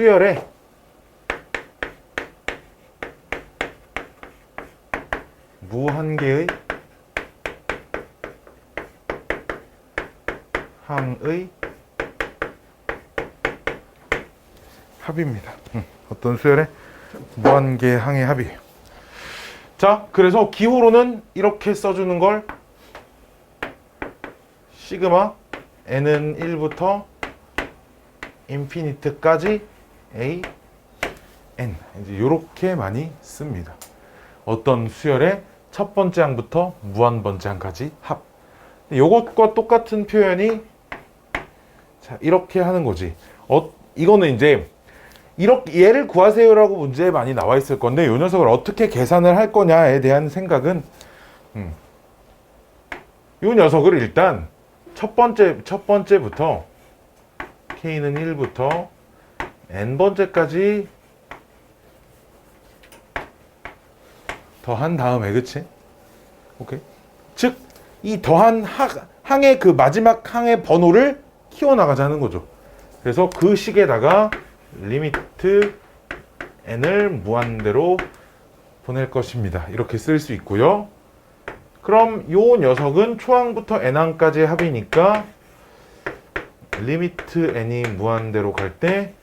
수열의 무한계의 항의 합입니다. 어떤 수열의 무한계 항의 합이에요. 자, 그래서 기호로는 이렇게 써주는 걸 시그마 n은 1부터 인피니트까지 a n 이제 이렇게 많이 씁니다. 어떤 수열의 첫 번째 항부터 무한 번째 항까지 합. 이것과 똑같은 표현이 자, 이렇게 하는 거지. 이거는 이제 이렇게 얘를 구하세요라고 문제에 많이 나와 있을 건데 이 녀석을 어떻게 계산을 할 거냐에 대한 생각은 이 녀석을 일단 첫 번째부터 k는 1부터 n번째까지 더한 다음에 그치? 오케이. 즉 이 더한 항의 그 마지막 항의 번호를 키워나가자는 거죠. 그래서 그 식에다가 리미트 n을 무한대로 보낼 것입니다. 이렇게 쓸 수 있고요. 그럼 요 녀석은 초항부터 n항까지의 합이니까 리미트 n이 무한대로 갈 때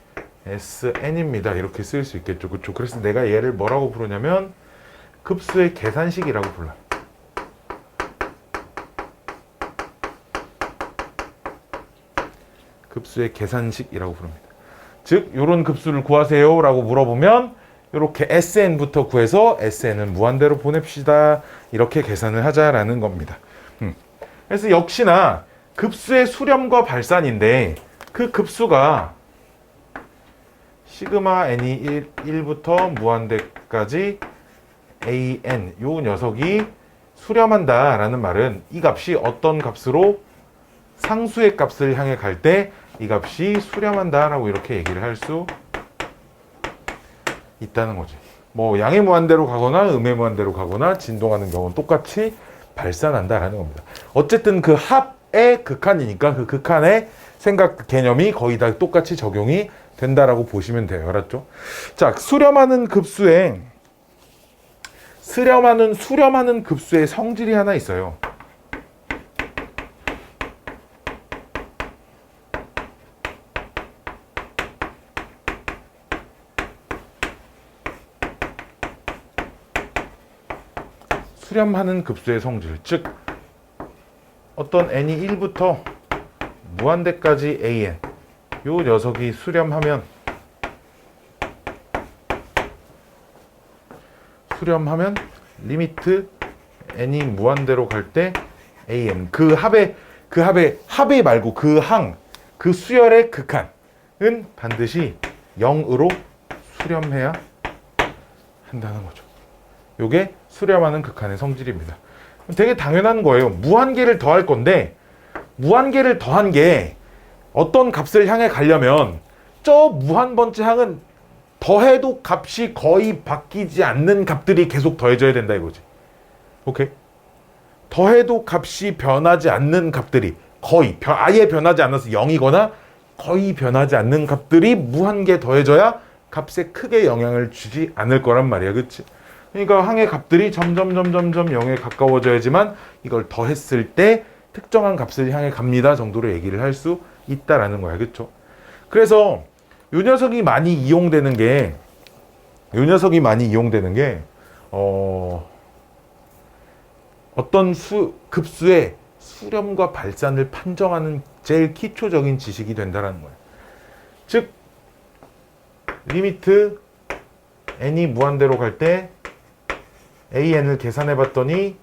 sn입니다. 이렇게 쓸 수 있겠죠. 그렇죠? 그래서 내가 얘를 뭐라고 부르냐면 급수의 계산식이라고 불러요. 급수의 계산식이라고 부릅니다. 즉, 요런 급수를 구하세요 라고 물어보면 이렇게 sn부터 구해서 sn은 무한대로 보냅시다. 이렇게 계산을 하자라는 겁니다. 그래서 역시나 급수의 수렴과 발산인데 그 급수가 시그마 n이 1부터 무한대까지 an 요 녀석이 수렴한다라는 말은 이 값이 어떤 값으로 상수의 값을 향해 갈 때 이 값이 수렴한다라고 이렇게 얘기를 할 수 있다는 거지. 뭐 양의 무한대로 가거나 음의 무한대로 가거나 진동하는 경우는 똑같이 발산한다라는 겁니다. 어쨌든 그 합의 극한이니까 그 극한의 생각 개념이 거의 다 똑같이 적용이 된다라고 보시면 돼요. 알았죠? 자, 수렴하는 급수의 성질이 하나 있어요. 수렴하는 급수의 성질, 즉 어떤 n이 1부터 무한대까지 an 요 녀석이 수렴하면 리미트 n이 무한대로 갈 때 an 그 합의 말고 그 수열의 극한은 반드시 0으로 수렴해야 한다는 거죠. 요게 수렴하는 극한의 성질입니다. 되게 당연한 거예요. 무한계를 더할 건데 무한계를 더한 게 어떤 값을 향해 가려면 저 무한번째 항은 더해도 값이 거의 바뀌지 않는 값들이 계속 더해져야 된다 이거지. 오케이? 더해도 값이 변하지 않는 값들이 거의 아예 변하지 않아서 0이거나 거의 변하지 않는 값들이 무한계 더해져야 값에 크게 영향을 주지 않을 거란 말이야. 그치? 그러니까 항의 값들이 점점 0에 가까워져야지만 이걸 더했을 때 특정한 값을 향해 갑니다 정도로 얘기를 할 수 있다라는 거야. 그쵸? 그래서 요 녀석이 많이 이용되는 게 어떤 급수의 수렴과 발산을 판정하는 제일 기초적인 지식이 된다라는 거야. 즉 리미트 n이 무한대로 갈 때 an을 계산해 봤더니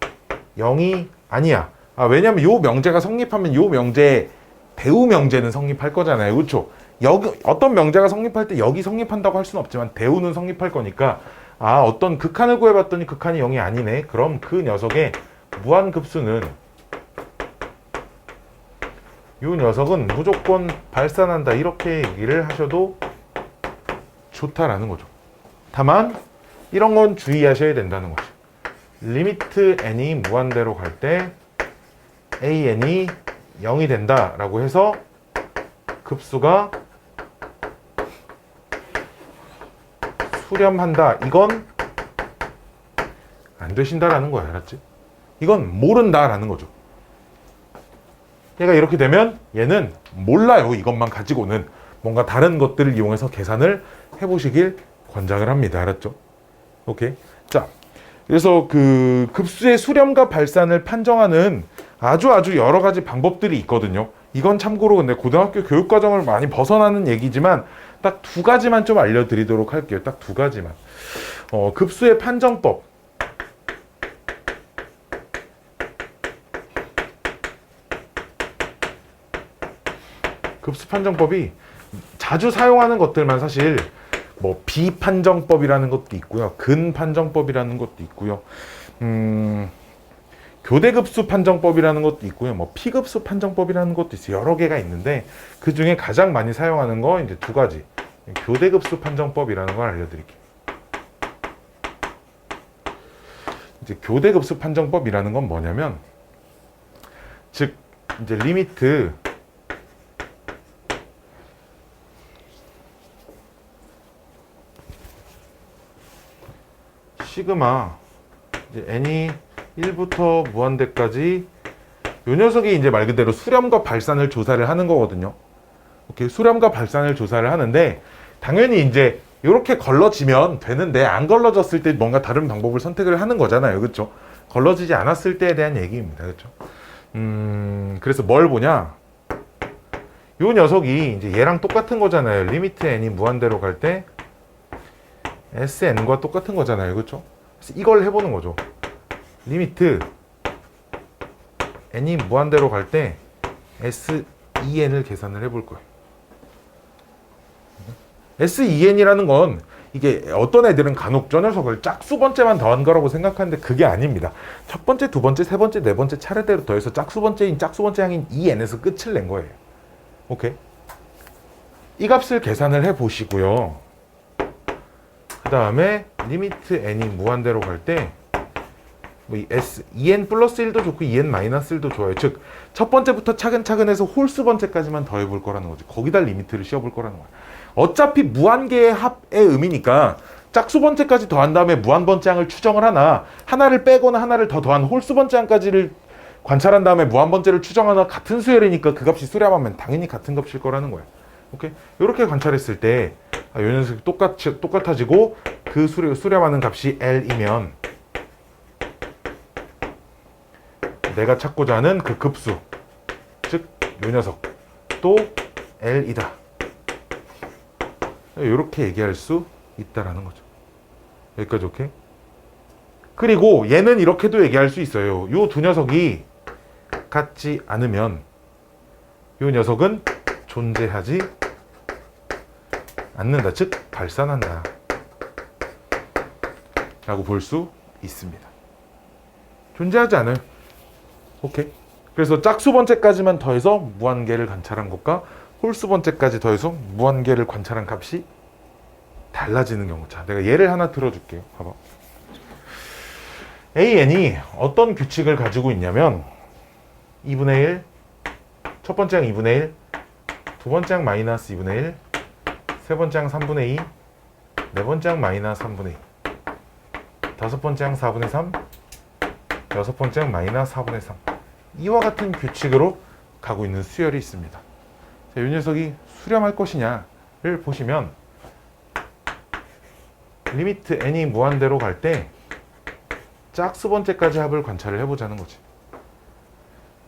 0이 아니야. 왜냐면 요 명제가 성립하면 요 명제 대우 명제는 성립할 거잖아요. 그렇죠? 여기 어떤 명제가 성립할 때 여기 성립한다고 할 수는 없지만 대우는 성립할 거니까 어떤 극한을 구해봤더니 극한이 0이 아니네. 그럼 그 녀석의 무한급수는 요 녀석은 무조건 발산한다. 이렇게 얘기를 하셔도 좋다라는 거죠. 다만 이런 건 주의하셔야 된다는 거죠. 리미트 n이 무한대로 갈 때 an이 0이 된다라고 해서 급수가 수렴한다. 이건 안 되신다라는 거야. 알았지? 이건 모른다라는 거죠. 얘가 이렇게 되면 얘는 몰라요. 이것만 가지고는 뭔가 다른 것들을 이용해서 계산을 해보시길 권장을 합니다. 알았죠? 오케이. 자, 그래서 그 급수의 수렴과 발산을 판정하는 아주 여러 가지 방법들이 있거든요. 이건 참고로 근데 고등학교 교육과정을 많이 벗어나는 얘기지만 딱 두 가지만 좀 알려드리도록 할게요. 딱 두 가지만. 급수의 판정법. 급수 판정법이 자주 사용하는 것들만 사실 뭐 비판정법이라는 것도 있고요. 근판정법이라는 것도 있고요. 교대급수 판정법이라는 것도 있고요. 뭐 피급수 판정법이라는 것도 있어요. 여러 개가 있는데 그 중에 가장 많이 사용하는 거 이제 두 가지. 교대급수 판정법이라는 걸 알려드릴게요. 이제 교대급수 판정법이라는 건 뭐냐면, 즉 이제 리미트 시그마 이제 n이 1부터 무한대까지 요 녀석이 이제 말 그대로 수렴과 발산을 조사를 하는 거거든요. 오케이, 수렴과 발산을 조사를 하는데 당연히 이제 이렇게 걸러지면 되는데 안 걸러졌을 때 뭔가 다른 방법을 선택을 하는 거잖아요. 그렇죠? 걸러지지 않았을 때에 대한 얘기입니다. 그렇죠? 그래서 뭘 보냐? 요 녀석이 이제 얘랑 똑같은 거잖아요. 리미트 n이 무한대로 갈 때 SN과 똑같은 거잖아요. 그렇죠? 그래서 이걸 해보는 거죠. 리미트 n이 무한대로 갈 때 SEN을 계산을 해볼 거예요. SEN이라는 건 이게 어떤 애들은 간혹 저 녀석을 짝수 번째만 더한 거라고 생각하는데 그게 아닙니다. 첫 번째, 두 번째, 세 번째, 네 번째 차례대로 더해서 짝수 번째인 짝수 번째 항인 EN에서 끝을 낸 거예요. 오케이? 이 값을 계산을 해 보시고요. 그 다음에 리미트 n이 무한대로 갈 때 뭐 EN 플러스 1도 좋고 EN 마이너스 1도 좋아요. 즉 첫 번째부터 차근차근 해서 홀수 번째까지만 더해 볼 거라는 거죠. 거기다 리미트를 씌워 볼 거라는 거예요. 어차피 무한계의 합의 의미니까 짝수 번째까지 더한 다음에 무한 번째 항을 추정을 하나, 하나를 빼거나 하나를 더 더한 홀수 번째 항까지를 관찰한 다음에 무한 번째를 추정하나 같은 수열이니까 그 값이 수렴하면 당연히 같은 값일 거라는 거예요. 오케이? 이렇게 관찰했을 때 요 녀석이 똑같아지고 그 수렴하는 값이 L이면 내가 찾고자 하는 그 급수, 즉 요 녀석 또 L이다. 이렇게 얘기할 수 있다라는 거죠. 여기까지 오케이? 그리고 얘는 이렇게도 얘기할 수 있어요. 요 두 녀석이 같지 않으면 요 녀석은 존재하지 않는다. 즉 발산한다 라고 볼 수 있습니다. 존재하지 않아요. 오케이? 그래서 짝수 번째까지만 더해서 무한계를 관찰한 것과 홀수 번째까지 더해서 무한계를 관찰한 값이 달라지는 경우. 자, 내가 예를 하나 들어줄게요. 봐봐. AN이 어떤 규칙을 가지고 있냐면 2분의 1, 첫 번째 항 2분의 1, 두 번째 항 마이너스 2분의 1, 세 번째 항 3분의 2, 네 번째 항 마이너스 3분의 2, 다섯 번째 항 4분의 3, 여섯 번째 항 마이너스 4분의 3. 이와 같은 규칙으로 가고 있는 수열이 있습니다. 자, 이 녀석이 수렴할 것이냐를 보시면 리미트 n이 무한대로 갈 때 짝수 번째까지 합을 관찰을 해보자는 거지.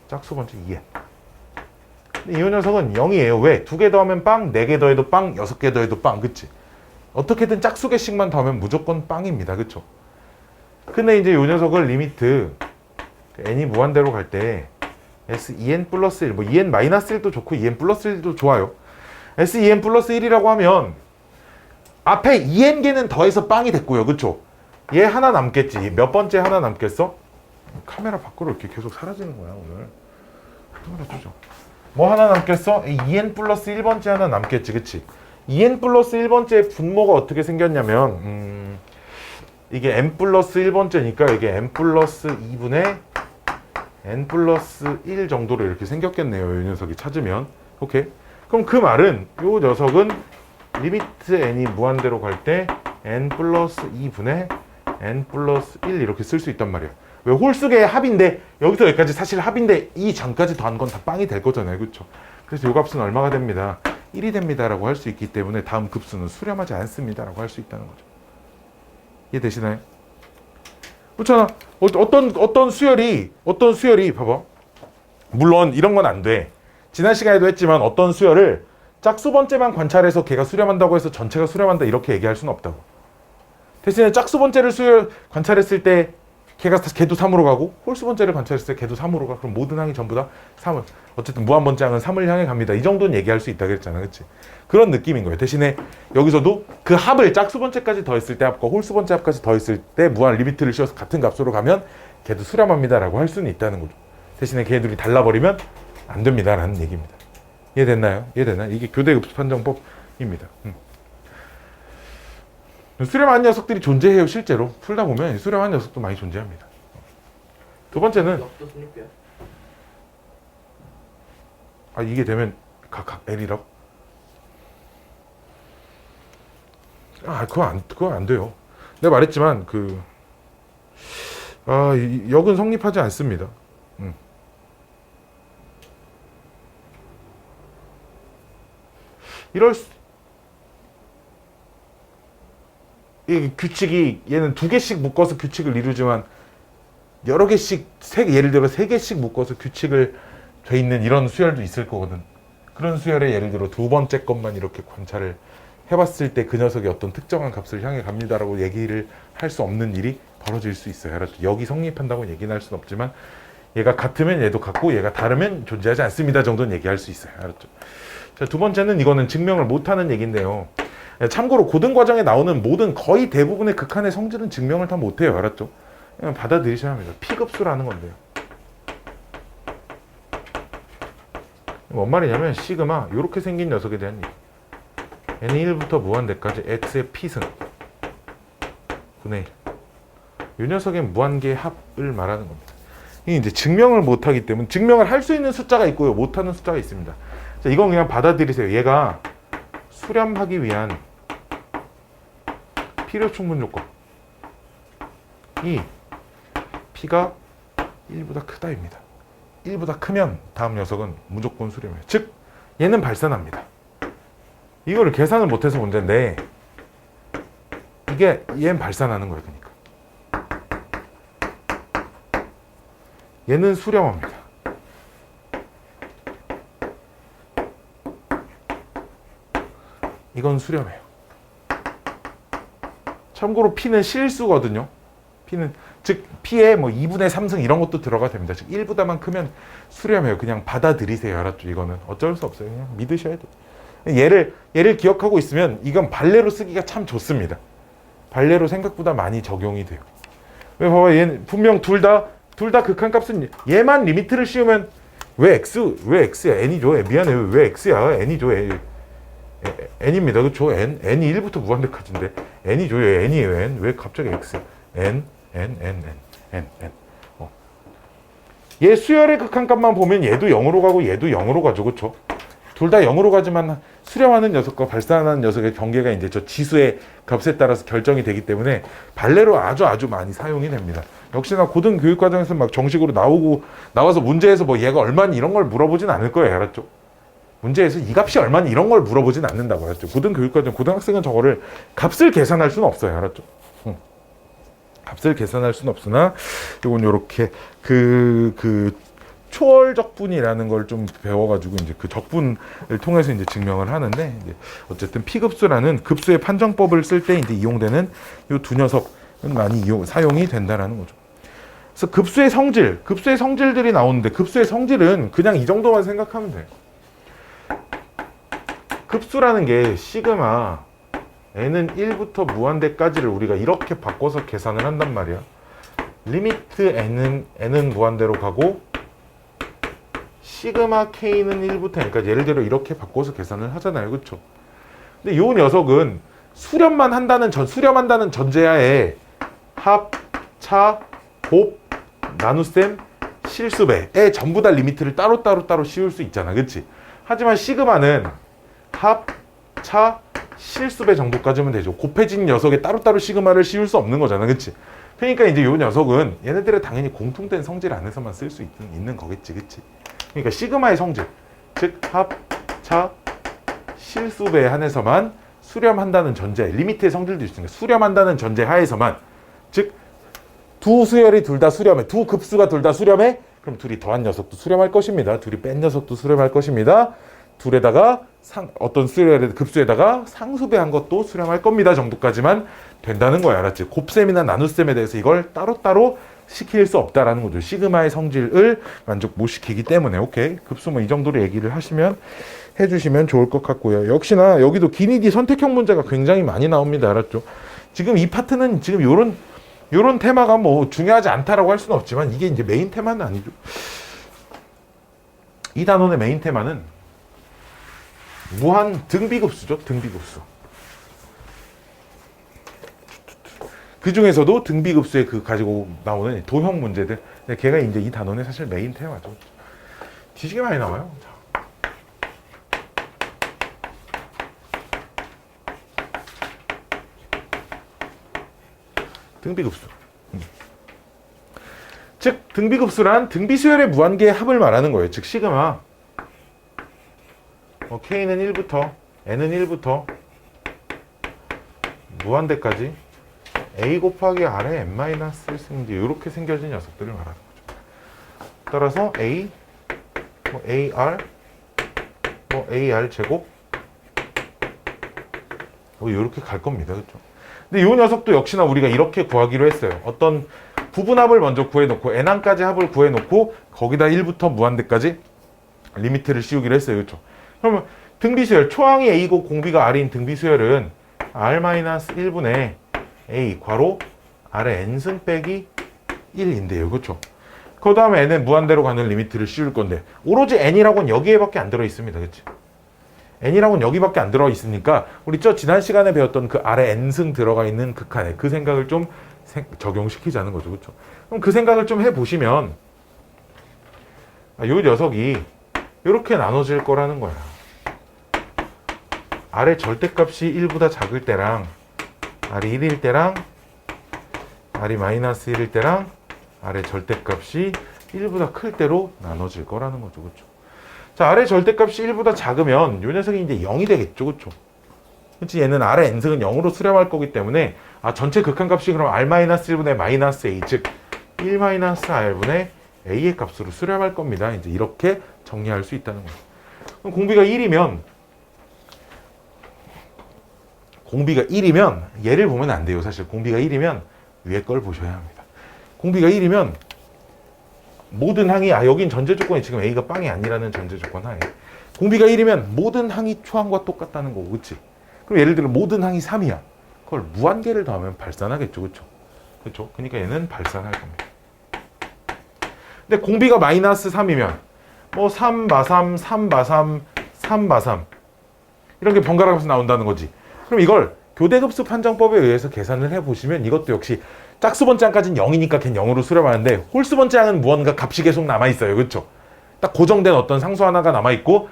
짝수 번째 2n. 근데 이 녀석은 0이에요. 왜? 2개 더하면 빵, 4개 더해도 빵, 6개 더해도 빵. 그치? 어떻게든 짝수 개씩만 더하면 무조건 빵입니다. 그쵸? 근데 이제 이 녀석을 리미트 n이 무한대로 갈 때 SEN 플러스 1, 뭐 EN 마이너스 1도 좋고 EN 플러스 1도 좋아요. SEN 플러스 1이라고 하면 앞에 EN개는 더해서 빵이 됐고요. 그쵸? 얘 하나 남겠지. 몇 번째 하나 남겠어? 카메라 밖으로 이렇게 계속 사라지는 거야 오늘. 카메라 주죠. 뭐 하나 남겠어? EN 플러스 1번째 하나 남겠지. 그치? EN 플러스 1번째 분모가 어떻게 생겼냐면 이게 n 플러스 1번째니까 이게 n 플러스 2분의 n 플러스 1 정도로 이렇게 생겼겠네요. 이 녀석이 찾으면. 오케이. 그럼 그 말은 이 녀석은 리미트 n이 무한대로 갈 때 n 플러스 2분의 n 플러스 1 이렇게 쓸 수 있단 말이야. 왜 홀수계의 합인데 여기서 여기까지 사실 합인데 이 전까지 더한 건 다 빵이 될 거잖아요. 그렇죠? 그래서 요 값은 얼마가 됩니다. 1이 됩니다 라고 할 수 있기 때문에 다음 급수는 수렴하지 않습니다 라고 할 수 있다는 거죠. 이해되시나요? 그렇잖아. 어떤 수열이 봐봐. 물론 이런 건 안 돼. 지난 시간에도 했지만 어떤 수열을 짝수 번째만 관찰해서 걔가 수렴한다고 해서 전체가 수렴한다 이렇게 얘기할 수는 없다고. 대신에 짝수 번째를 관찰했을 때 걔도 3으로 가고 홀수 번째를 관찰했을 때 걔도 3으로 가. 그럼 모든 항이 전부 다 3을. 어쨌든 무한 번째 항은 3을 향해 갑니다. 이 정도는 얘기할 수 있다 그랬잖아. 그치? 그런 느낌인 거예요. 대신에 여기서도 그 합을 짝수 번째까지 더했을 때 합과 홀수 번째 합까지 더했을 때 무한 리미트를 씌워서 같은 값으로 가면 걔도 수렴합니다 라고 할 수는 있다는 거죠. 대신에 걔들이 달라버리면 안 됩니다 라는 얘기입니다. 이해됐나요? 이해되나요? 이게 교대급수 판정법입니다. 수렴한 녀석들이 존재해요. 실제로 풀다 보면 수렴한 녀석도 많이 존재합니다. 두 번째는 이게 되면 각 L이라고? 그거 안 돼요. 내가 말했지만 역은 성립하지 않습니다. 이 규칙이 얘는 2개씩 묶어서 규칙을 이루지만 여러 개씩 예를 들어 3개씩 묶어서 규칙을 돼 있는 이런 수열도 있을 거거든. 그런 수열에 예를 들어 두 번째 것만 이렇게 관찰을 해봤을 때 그 녀석이 어떤 특정한 값을 향해 갑니다라고 얘기를 할 수 없는 일이 벌어질 수 있어요. 알았죠? 역이 성립한다고 얘기는 할 수는 없지만 얘가 같으면 얘도 같고 얘가 다르면 존재하지 않습니다 정도는 얘기할 수 있어요. 알았죠? 자, 두 번째는 이거는 증명을 못하는 얘기인데요. 참고로 고등 과정에 나오는 모든 거의 대부분의 극한의 성질은 증명을 다 못해요. 알았죠? 그냥 받아들이셔야 합니다. P급수라는 건데요. 뭔 말이냐면 시그마 이렇게 생긴 녀석에 대한 얘기. n1부터 무한대까지 x의 P승 분의 1. 이 녀석의 무한계의 합을 말하는 겁니다. 이게 이제 증명을 못하기 때문에 증명을 할 수 있는 숫자가 있고요. 못하는 숫자가 있습니다. 자, 이건 그냥 받아들이세요. 얘가 수렴하기 위한 필요 충분 조건. 이 P가 1보다 크다입니다. 1보다 크면 다음 녀석은 무조건 수렴해요. 즉 얘는 발산합니다. 이거를 계산을 못해서 문제인데 얘는 발산하는 거예요. 그러니까 얘는 수렴합니다. 이건 수렴해요. 참고로 P는 실수거든요. P는 즉 P에 뭐 2분의 3승 이런 것도 들어가 됩니다. 즉 1보다만 크면 수렴해요. 그냥 받아들이세요. 알았죠? 이거는 어쩔 수 없어요. 그냥 믿으셔야 돼요. 얘를 기억하고 있으면 이건 발레로 쓰기가 참 좋습니다. 발레로 생각보다 많이 적용이 돼요. 왜 봐봐, 얘는 분명 둘 다 극한값은 얘만 리미트를 씌우면 왜 x야? n이죠. 미안해. 왜 x야? n이죠. n입니다. 그렇죠? n이 1부터 무한대까지인데 n이죠. n이에요. n. 왜 갑자기 x야? n. 얘 수열의 극한값만 보면 얘도 0으로 가고 얘도 0으로 가죠. 그렇죠? 둘 다 0으로 가지만 수렴하는 녀석과 발산하는 녀석의 경계가 이제 저 지수의 값에 따라서 결정이 되기 때문에 발레로 아주 많이 사용이 됩니다. 역시나 고등 교육 과정에서 막 정식으로 나와서 문제에서 뭐 얘가 얼마니 이런 걸 물어보진 않을 거예요. 알았죠? 문제에서 이 값이 얼마니 이런 걸 물어보진 않는다고. 알았죠? 고등 교육 과정 고등학생은 저거를 값을 계산할 수는 없어요. 알았죠? 값을 계산할 수는 없으나 이건 요렇게 초월 적분이라는 걸 좀 배워가지고 이제 그 적분을 통해서 이제 증명을 하는데 이제 어쨌든 P급수라는 급수의 판정법을 쓸 때 이제 이용되는 이 두 녀석은 많이 사용이 된다라는 거죠. 그래서 급수의 성질들이 나오는데 급수의 성질은 그냥 이 정도만 생각하면 돼요. 급수라는 게 시그마 n은 1부터 무한대까지를 우리가 이렇게 바꿔서 계산을 한단 말이야. 리미트 n은 무한대로 가고 시그마 k는 1부터 그러니까 예를 들어 이렇게 바꿔서 계산을 하잖아요. 그렇죠? 근데 이 녀석은 수렴한다는 전제하에 합, 차, 곱, 나눗셈, 실수배에 전부 다 리미트를 따로 씌울 수 있잖아. 그렇지? 하지만 시그마는 합, 차, 실수배 정도까지면 되죠. 곱해진 녀석에 따로따로 시그마를 씌울 수 없는 거잖아. 그치? 그러니까 이제 요 녀석은 얘네들의 당연히 공통된 성질 안에서만 쓸 수 있는 거겠지. 그치? 그러니까 시그마의 성질, 즉 합, 차, 실수배에 한해서만 수렴한다는 전제, 리미트의 성질도 있으니까 수렴한다는 전제 하에서만, 즉 두 수열이 둘 다 수렴해, 두 급수가 둘 다 수렴해, 그럼 둘이 더한 녀석도 수렴할 것입니다. 둘이 뺀 녀석도 수렴할 것입니다. 둘에다가 어떤 수열의 급수에다가 상수배한 것도 수렴할 겁니다 정도까지만 된다는 거야. 알았지? 곱셈이나 나눗셈에 대해서 이걸 따로따로 시킬 수 없다라는 거죠. 시그마의 성질을 만족 못 시키기 때문에. 오케이, 급수 뭐 이 정도로 얘기를 해주시면 좋을 것 같고요. 역시나 여기도 기니디 선택형 문제가 굉장히 많이 나옵니다. 알았죠? 지금 이 파트는 지금 요런 테마가 뭐 중요하지 않다라고 할 수는 없지만 이게 이제 메인 테마는 아니죠. 이 단원의 메인 테마는 무한 등비급수죠. 등비급수. 그 중에서도 등비급수에 그 가지고 나오는 도형 문제들. 걔가 이제 이 단원의 사실 메인 테마죠. 뒤지게 많이 나와요. 등비급수. 즉 등비급수란 등비수열의 무한계의 합을 말하는 거예요. 즉 시그마 K는 1부터 N은 1부터 무한대까지 A 곱하기 R의 N-1승 이렇게 생겨진 녀석들을 말하는 거죠. 따라서 A, 뭐 AR, 뭐 AR 제곱 뭐 이렇게 갈 겁니다. 그렇죠? 근데 이 녀석도 역시나 우리가 이렇게 구하기로 했어요. 어떤 부분합을 먼저 구해놓고 N항까지 합을 구해놓고 거기다 1부터 무한대까지 리미트를 씌우기로 했어요. 그렇죠? 그러면 등비수열, 초항이 A고 공비가 R인 등비수열은 R-1분의 A 괄호 R의 N승 빼기 1인데요. 그렇죠? 그 다음에 N은 무한대로 가는 리미트를 씌울 건데 오로지 N이라고는 여기에밖에 안 들어있습니다. 그렇지? N이라고는 여기밖에 안 들어있으니까 우리 지난 시간에 배웠던 그 R의 N승 들어가 있는 극한에 그 생각을 좀 적용시키자는 거죠. 그렇죠? 그럼 그 생각을 좀 해보시면 이 녀석이 이렇게 나눠질 거라는 거야. R의 절대값이 1보다 작을 때랑 R이 1일 때랑 R이 마이너스 1일 때랑 R의 절대값이 1보다 클 때로 나눠질 거라는 거죠. 그렇죠? 자, R의 절대값이 1보다 작으면 이 녀석이 이제 0이 되겠죠. 그렇죠? 그렇지? 얘는 R의 N승은 0으로 수렴할 거기 때문에 전체 극한값이 그럼 R-1분의 마이너스 A 즉 1-R분의 A의 값으로 수렴할 겁니다. 이제 이렇게 정리할 수 있다는 거예요. 그럼 공비가 1이면 얘를 보면 안 돼요. 사실 공비가 1이면 위에 걸 보셔야 합니다. 공비가 1이면 모든 항이 여긴 전제 조건이 지금 A가 빵이 아니라는 전제 조건 하에 공비가 1이면 모든 항이 초항과 똑같다는 거고, 그치? 그럼 예를 들어 모든 항이 3이야. 그걸 무한계를 더하면 발산하겠죠. 그쵸? 그쵸? 그러니까 얘는 발산할 겁니다. 근데 공비가 마이너스 3이면 뭐 3 마 3, 3 마 3, 3 마 3 이런 게 번갈아 가면서 나온다는 거지. 그럼 이걸 교대급수 판정법에 의해서 계산을 해보시면 이것도 역시 짝수번째항까지는 0이니까 걘 0으로 수렴하는데 홀수번째항은 무언가 값이 계속 남아있어요. 그쵸? 딱 고정된 어떤 상수 하나가 남아있고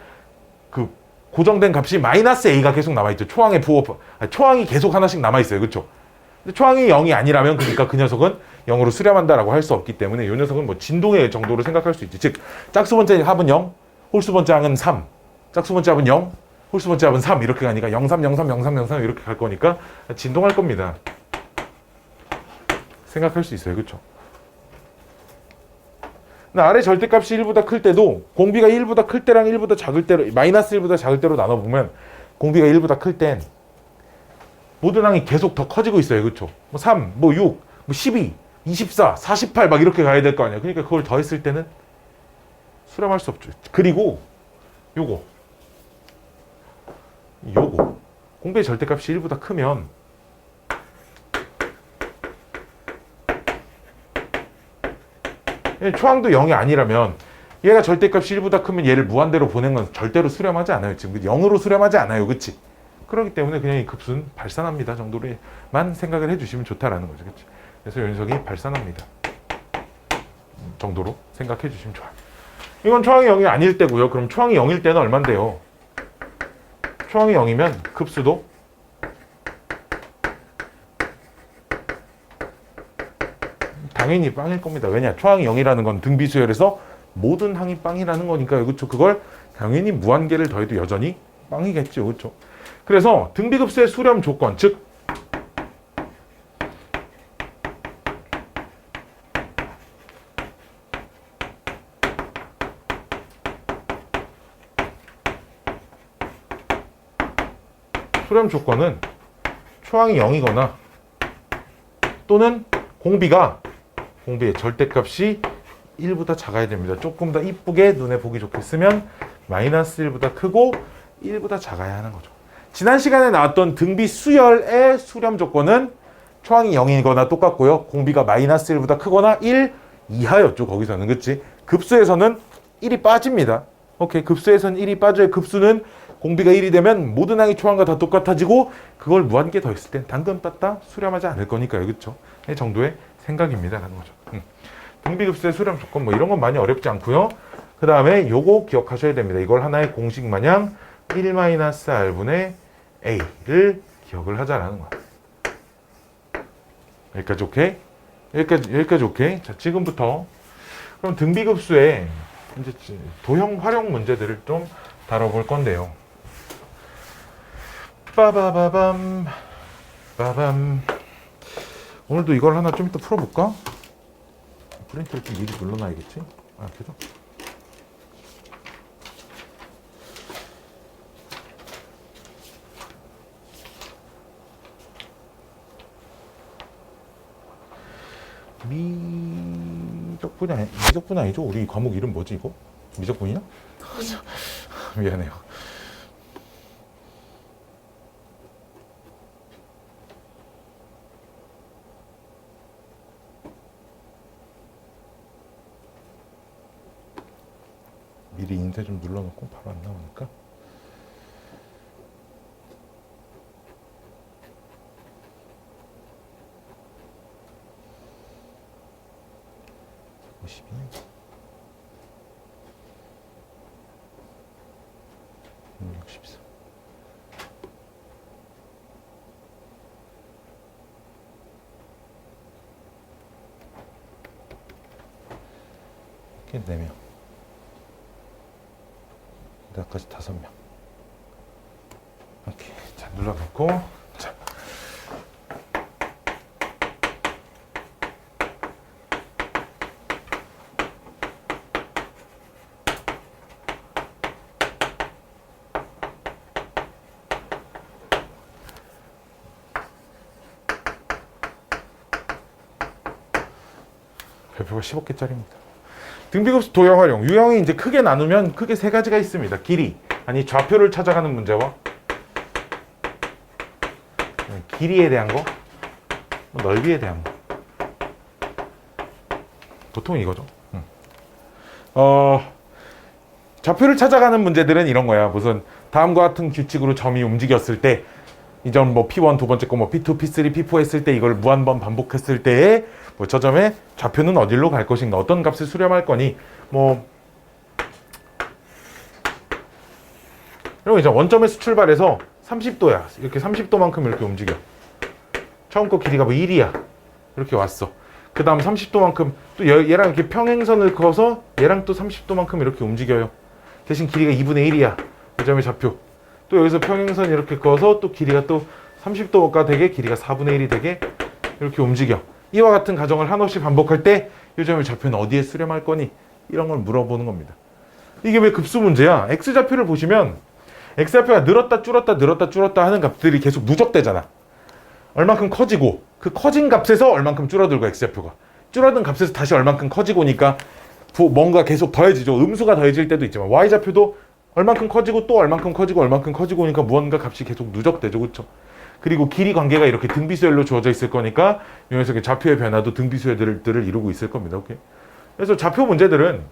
그 고정된 값이 마이너스 A가 계속 남아있죠. 초항이 계속 하나씩 남아있어요. 그쵸? 근데 초항이 0이 아니라면 그러니까 그 녀석은 0으로 수렴한다라고 할 수 없기 때문에 이 녀석은 뭐 진동의 정도로 생각할 수 있지. 즉 짝수번째 합은 0, 홀수번째 항은 3, 짝수번째 합은 0, 홀수번째 합은 3 이렇게 가니까 03, 03, 03, 03 이렇게 갈 거니까 진동할 겁니다. 생각할 수 있어요. 그쵸? 근데 R의 절대값이 1보다 클 때도 공비가 1보다 클 때랑 1보다 작을 때로 마이너스 1보다 작을 때로 나눠보면 공비가 1보다 클 땐 모든 항이 계속 더 커지고 있어요. 그쵸? 뭐 3, 뭐 6, 뭐 12, 24, 48 막 이렇게 가야 될 거 아니야. 그러니까 그걸 더했을 때는 수렴할 수 없죠. 그리고 요거 공비의 절대값이 1보다 크면 초항도 0이 아니라면 얘가 절대값이 1보다 크면 얘를 무한대로 보낸 건 절대로 수렴하지 않아요. 지금 0으로 수렴하지 않아요. 그치? 그렇기 때문에 그냥 이 급수는 발산합니다 정도로만 생각을 해주시면 좋다라는 거죠. 그치? 그래서 이 녀석이 발산합니다 정도로 생각해 주시면 좋아요. 이건 초항이 0이 아닐 때고요. 그럼 초항이 0일 때는 얼만데요? 초항이 0이면 급수도 당연히 빵일 겁니다. 왜냐? 초항이 0이라는 건 등비수열에서 모든 항이 빵이라는 거니까요. 그렇죠? 그걸 당연히 무한계를 더해도 여전히 빵이겠죠. 그렇죠? 그래서 등비급수의 수렴 조건, 즉 수렴 조건은 초항이 0이거나 또는 공비의 절대값이 1보다 작아야 됩니다. 조금 더 이쁘게 눈에 보기 좋게 쓰면 마이너스 1보다 크고 1보다 작아야 하는 거죠. 지난 시간에 나왔던 등비 수열의 수렴 조건은 초항이 0이거나 똑같고요. 공비가 마이너스 1보다 크거나 1 이하였죠. 거기서는. 그치? 급수에서는 1이 빠집니다. 오케이. 급수에서는 1이 빠져요. 급수는 공비가 1이 되면 모든 항이 초항과 다 똑같아지고 그걸 무한계 더했을 땐 당근 땄다 수렴하지 않을 거니까요. 그쵸? 이 정도의 생각입니다. 라는 거죠. 등비급수의 수렴 조건 뭐 이런 건 많이 어렵지 않고요. 그 다음에 요거 기억하셔야 됩니다. 이걸 하나의 공식 마냥 1-r분의 a를 기억을 하자라는 거야. 여기까지 오케이? 여기까지 오케이? 자, 지금부터 그럼 등비급수의 이제 도형 활용 문제들을 좀 다뤄볼 건데요. 빠바바밤 빠밤. 오늘도 이걸 하나 좀 이따 풀어볼까? 프린트를 좀 미리 눌러놔야겠지? 아, 계속. 미적분이 아니죠? 우리 과목 이름 뭐지 이거? 미적분이야? 미안해요. 미리 인쇄 좀 눌러놓고 바로 안 나오니까. 이렇게 4명. 나까지 5명. 이렇게 자 눌러놓고 자. 별표가 15개짜리입니다. 등비급수 도형 활용. 유형이 이제 크게 나누면 크게 3가지가 있습니다. 길이, 아니 좌표를 찾아가는 문제와 길이에 대한 거, 넓이에 대한 거. 보통 이거죠. 좌표를 찾아가는 문제들은 이런 거야. 무슨 다음과 같은 규칙으로 점이 움직였을 때 이 점 뭐 P1 두 번째 거 뭐 P2, P3, P4 했을 때 이걸 무한번 반복했을 때에 뭐 저 점의 좌표는 어디로 갈 것인가, 어떤 값을 수렴할 거니, 뭐 이런 거 있잖아. 원점에서 출발해서 30도야. 이렇게 30도만큼 이렇게 움직여. 처음 거 길이가 뭐 1이야. 이렇게 왔어. 그 다음 30도만큼 또 얘랑 이렇게 평행선을 그어서 얘랑 또 30도만큼 이렇게 움직여요. 대신 길이가 2분의 1이야. 이 점의 좌표. 또 여기서 평행선 이렇게 그어서 또 길이가 또 30도가 되게, 길이가 4분의 1이 되게 이렇게 움직여. 이와 같은 가정을 한없이 반복할 때 이 점의 좌표는 어디에 수렴할 거니? 이런 걸 물어보는 겁니다. 이게 왜 급수 문제야? x좌표를 보시면 x좌표가 늘었다 줄었다 늘었다 줄었다 하는 값들이 계속 누적되잖아. 얼만큼 커지고 그 커진 값에서 얼만큼 줄어들고, x좌표가 줄어든 값에서 다시 얼만큼 커지고니까 뭔가 계속 더해지죠. 음수가 더해질 때도 있지만 y좌표도 얼만큼 커지고 또 얼만큼 커지고 얼만큼 커지고 오니까 무언가 값이 계속 누적되죠. 그렇죠? 그리고 길이 관계가 이렇게 등비수열로 주어져 있을 거니까 이 녀석의 좌표의 변화도 등비수열들을 이루고 있을 겁니다. 오케이? 그래서 좌표 문제들은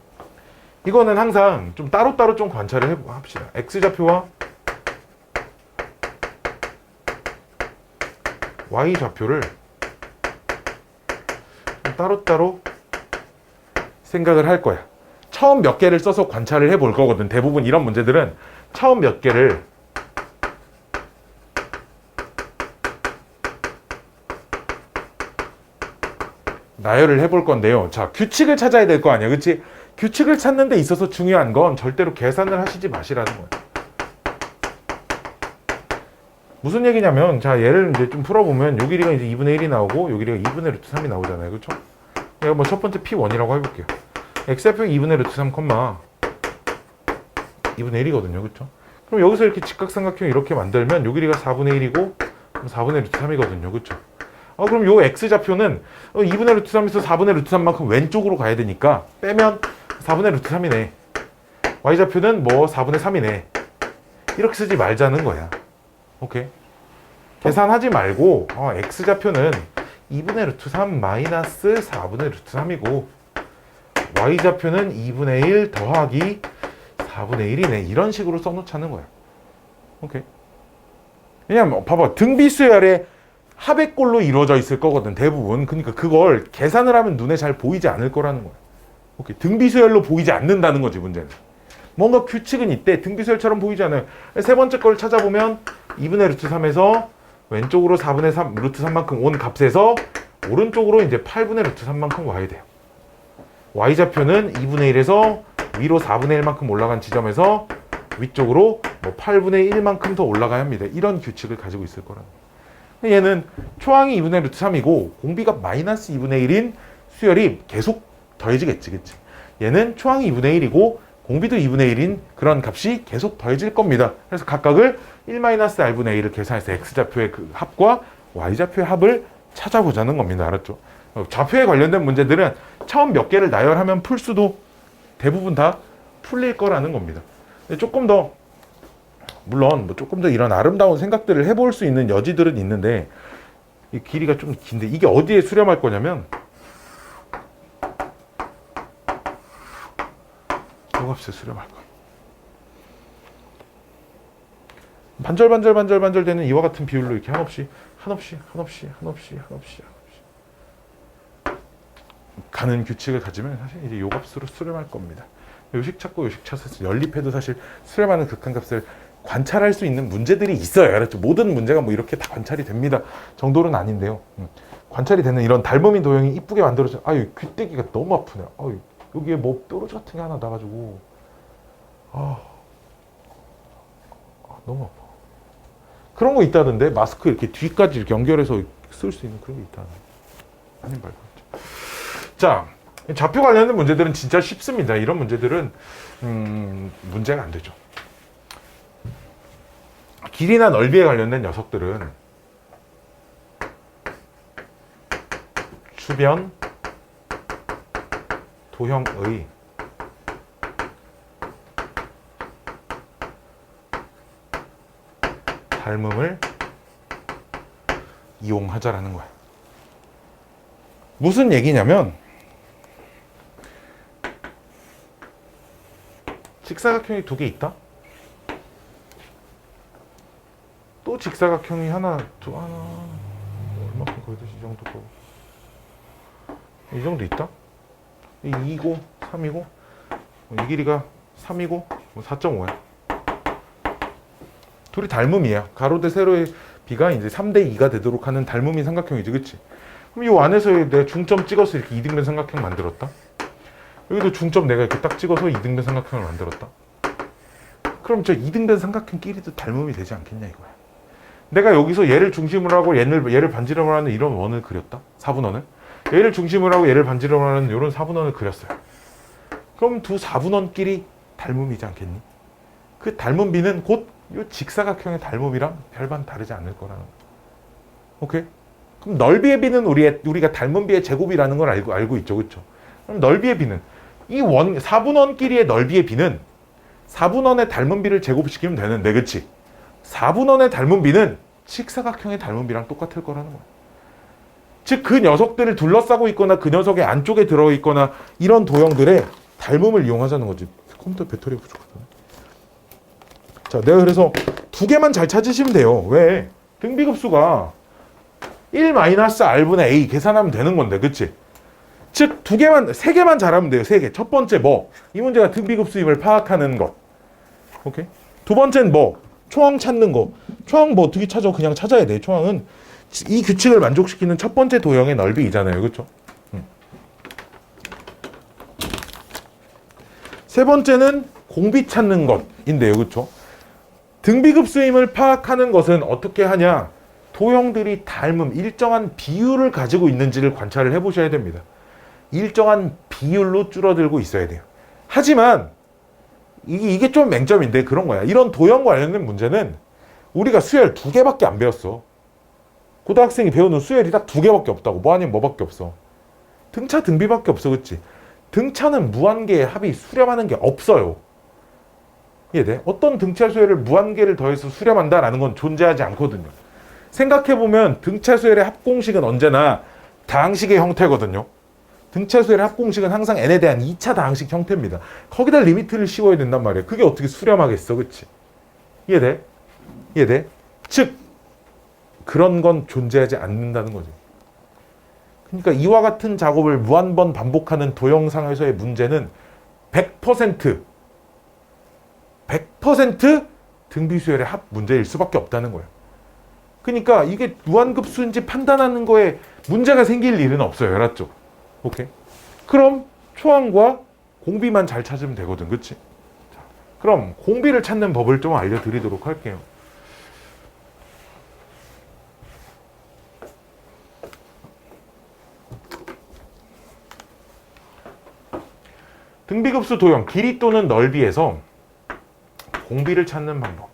이거는 항상 좀 따로따로 좀 관찰을 합시다. x좌표와 y좌표를 따로따로 생각을 할 거야. 처음 몇 개를 써서 관찰을 해볼 거거든. 대부분 이런 문제들은 처음 몇 개를 나열을 해볼 건데요. 자, 규칙을 찾아야 될 거 아니야, 그치? 규칙을 찾는 데 있어서 중요한 건 절대로 계산을 하시지 마시라는 거예요. 무슨 얘기냐면, 자, 얘를 이제 좀 풀어보면 요 길이가 이제 2분의 1이 나오고 요 길이가 2분의 루트 3이 나오잖아요, 그렇죠? 내가 뭐 첫 번째 P1이라고 해볼게요. x좌표 2분의 루트 3, 2분의 1이거든요, 그렇죠? 그럼 여기서 이렇게 직각삼각형 이렇게 만들면 요 길이가 4분의 1이고 4분의 루트 3이거든요, 그렇죠? 그럼 요 x좌표는 2분의 루트 3에서 4분의 루트 3만큼 왼쪽으로 가야 되니까 빼면 4분의 루트 3이네. y좌표는 뭐 4분의 3이네. 이렇게 쓰지 말자는 거야. 오케이. 계산하지 말고 x좌표는 2분의 루트 3 마이너스 4분의 루트 3이고 y좌표는 2분의 1 더하기 4분의 1이네. 이런 식으로 써놓자는 거야. 오케이. 왜냐면 봐봐. 등비수열의 합의꼴로 이루어져 있을 거거든, 대부분. 그러니까 그걸 계산을 하면 눈에 잘 보이지 않을 거라는 거야. 오케이. 등비수열로 보이지 않는다는 거지, 문제는. 뭔가 규칙은 있대. 등비수열처럼 보이지 않아요. 세 번째 걸 찾아보면 2분의 루트 3에서 왼쪽으로 4분의 3, 루트 3만큼 온 값에서 오른쪽으로 이제 8분의 루트 3만큼 와야 돼요. y좌표는 2분의 1에서 위로 4분의 1만큼 올라간 지점에서 위쪽으로 뭐 8분의 1만큼 더 올라가야 합니다. 이런 규칙을 가지고 있을 거라는 거예요. 얘는 초항이 2분의 루트 3이고 공비가 마이너스 2분의 1인 수열이 계속 더해지겠지, 그치? 얘는 초항이 2분의 1이고 공비도 2분의 1인 그런 값이 계속 더해질 겁니다. 그래서 각각을 1-r분의 1을 계산해서 x좌표의 그 합과 y좌표의 합을 찾아보자는 겁니다. 알았죠? 좌표에 관련된 문제들은 처음 몇 개를 나열하면 풀 수도 대부분 다 풀릴 거라는 겁니다. 근데 조금 더 물론 뭐 조금 더 이런 아름다운 생각들을 해볼 수 있는 여지들은 있는데 이 길이가 좀 긴데 이게 어디에 수렴할 거냐면 요 값에 수렴할 거예요. 반절 되는 이와 같은 비율로 이렇게 한없이 가는 규칙을 가지면 사실 이제 요 값으로 수렴할 겁니다. 요식 찾고 요식 찾아서 연립해도 사실 수렴하는 극한값을 관찰할 수 있는 문제들이 있어요. 알았죠? 모든 문제가 뭐 이렇게 다 관찰이 됩니다 정도는 아닌데요. 관찰이 되는 이런 닮음인 도형이 이쁘게 만들어져. 아유, 귀때기가 너무 아프네요. 아유, 여기에 뭐 뾰루지 같은 게 하나 나가지고 너무 아파. 그런 거 있다던데 마스크 이렇게 뒤까지 이렇게 연결해서 쓸 수 있는 그런 게 있다는. 아닌 말고. 자, 좌표 관련된 문제들은 진짜 쉽습니다. 이런 문제들은 문제가 안 되죠. 길이나 넓이에 관련된 녀석들은 주변 도형의 닮음을 이용하자라는 거야. 무슨 얘기냐면 직사각형이 두 개 있다? 또 직사각형이 하나 얼마큼 거기서 이 정도 거고 이 정도 있다? 2이고 3이고 이 길이가 3이고 4.5야. 둘이 닮음이야. 가로 대 세로의 비가 이제 3대 2가 되도록 하는 닮음인 삼각형이지, 그치? 그럼 이 안에서 내가 중점 찍어서 이렇게 이등변 삼각형 만들었다. 여기도 중점 내가 이렇게 딱 찍어서 이등변 삼각형을 만들었다. 그럼 저 이등변 삼각형끼리도 닮음이 되지 않겠냐 이거야. 내가 여기서 얘를 중심으로 하고 얘를 반지름으로 하는 이런 원을 그렸다. 4분원을. 얘를 중심으로 하고 얘를 반지름으로 하는 이런 4분원을 그렸어요. 그럼 두 4분원끼리 닮음이지 않겠니? 그 닮은 비는 곧 이 직사각형의 닮음이랑 별반 다르지 않을 거라는 거야. 오케이? 그럼 넓이의 비는 우리가 닮은 비의 제곱이라는 걸 알고 있죠, 그렇죠? 그럼 넓이의 비는 이 4분원끼리의 넓이의 비는 4분원의 닮은 비를 제곱시키면 되는데, 그렇지? 4분원의 닮은 비는 직사각형의 닮은 비랑 똑같을 거라는 거야. 즉 그 녀석들을 둘러싸고 있거나 그 녀석의 안쪽에 들어있거나 이런 도형들의 닮음을 이용하자는 거지. 컴퓨터 배터리가 부족하다. 자, 내가 그래서 두 개만 잘 찾으시면 돼요. 왜? 등비급수가 1-r분의 a 계산하면 되는 건데, 그치? 즉, 세 개만 잘하면 돼요. 세 개. 첫 번째 이 문제가 등비급수임을 파악하는 것. 오케이? 두 번째는 초항 찾는 거. 초항 어떻게 찾아? 그냥 찾아야 돼. 초항은 이 규칙을 만족시키는 첫 번째 도형의 넓이이잖아요. 그쵸? 세 번째는 공비 찾는 것인데요. 그렇죠? 등비급수임을 파악하는 것은 어떻게 하냐? 도형들이 닮음, 일정한 비율을 가지고 있는지를 관찰을 해보셔야 됩니다. 일정한 비율로 줄어들고 있어야 돼요. 하지만 이게 좀 맹점인데 그런 거야. 이런 도형 관련된 문제는 우리가 수열 2개밖에 안 배웠어. 고등학생이 배우는 수열이 딱 2개밖에 없다고. 뭐 아니면 뭐밖에 없어. 등차 등비밖에 없어. 그치? 등차는 무한계의 합이 수렴하는 게 없어요. 이해돼? 어떤 등차 수열을 무한계를 더해서 수렴한다라는 건 존재하지 않거든요. 생각해보면 등차 수열의 합공식은 언제나 다항식의 형태거든요. 등차 수열의 합공식은 항상 n에 대한 2차 다항식 형태입니다. 거기다 리미트를 씌워야 된단 말이에요. 그게 어떻게 수렴하겠어, 그치? 이해돼? 이해돼? 즉 그런 건 존재하지 않는다는 거죠. 그러니까 이와 같은 작업을 무한번 반복하는 도형상에서의 문제는 100% 등비수열의 합 문제일 수밖에 없다는 거예요. 그러니까 이게 무한급수인지 판단하는 거에 문제가 생길 일은 없어요. 알았죠? 오케이. 그럼 초항과 공비만 잘 찾으면 되거든. 그치? 자, 그럼 공비를 찾는 법을 좀 알려드리도록 할게요. 등비급수 도형 길이 또는 넓이에서 공비를 찾는 방법.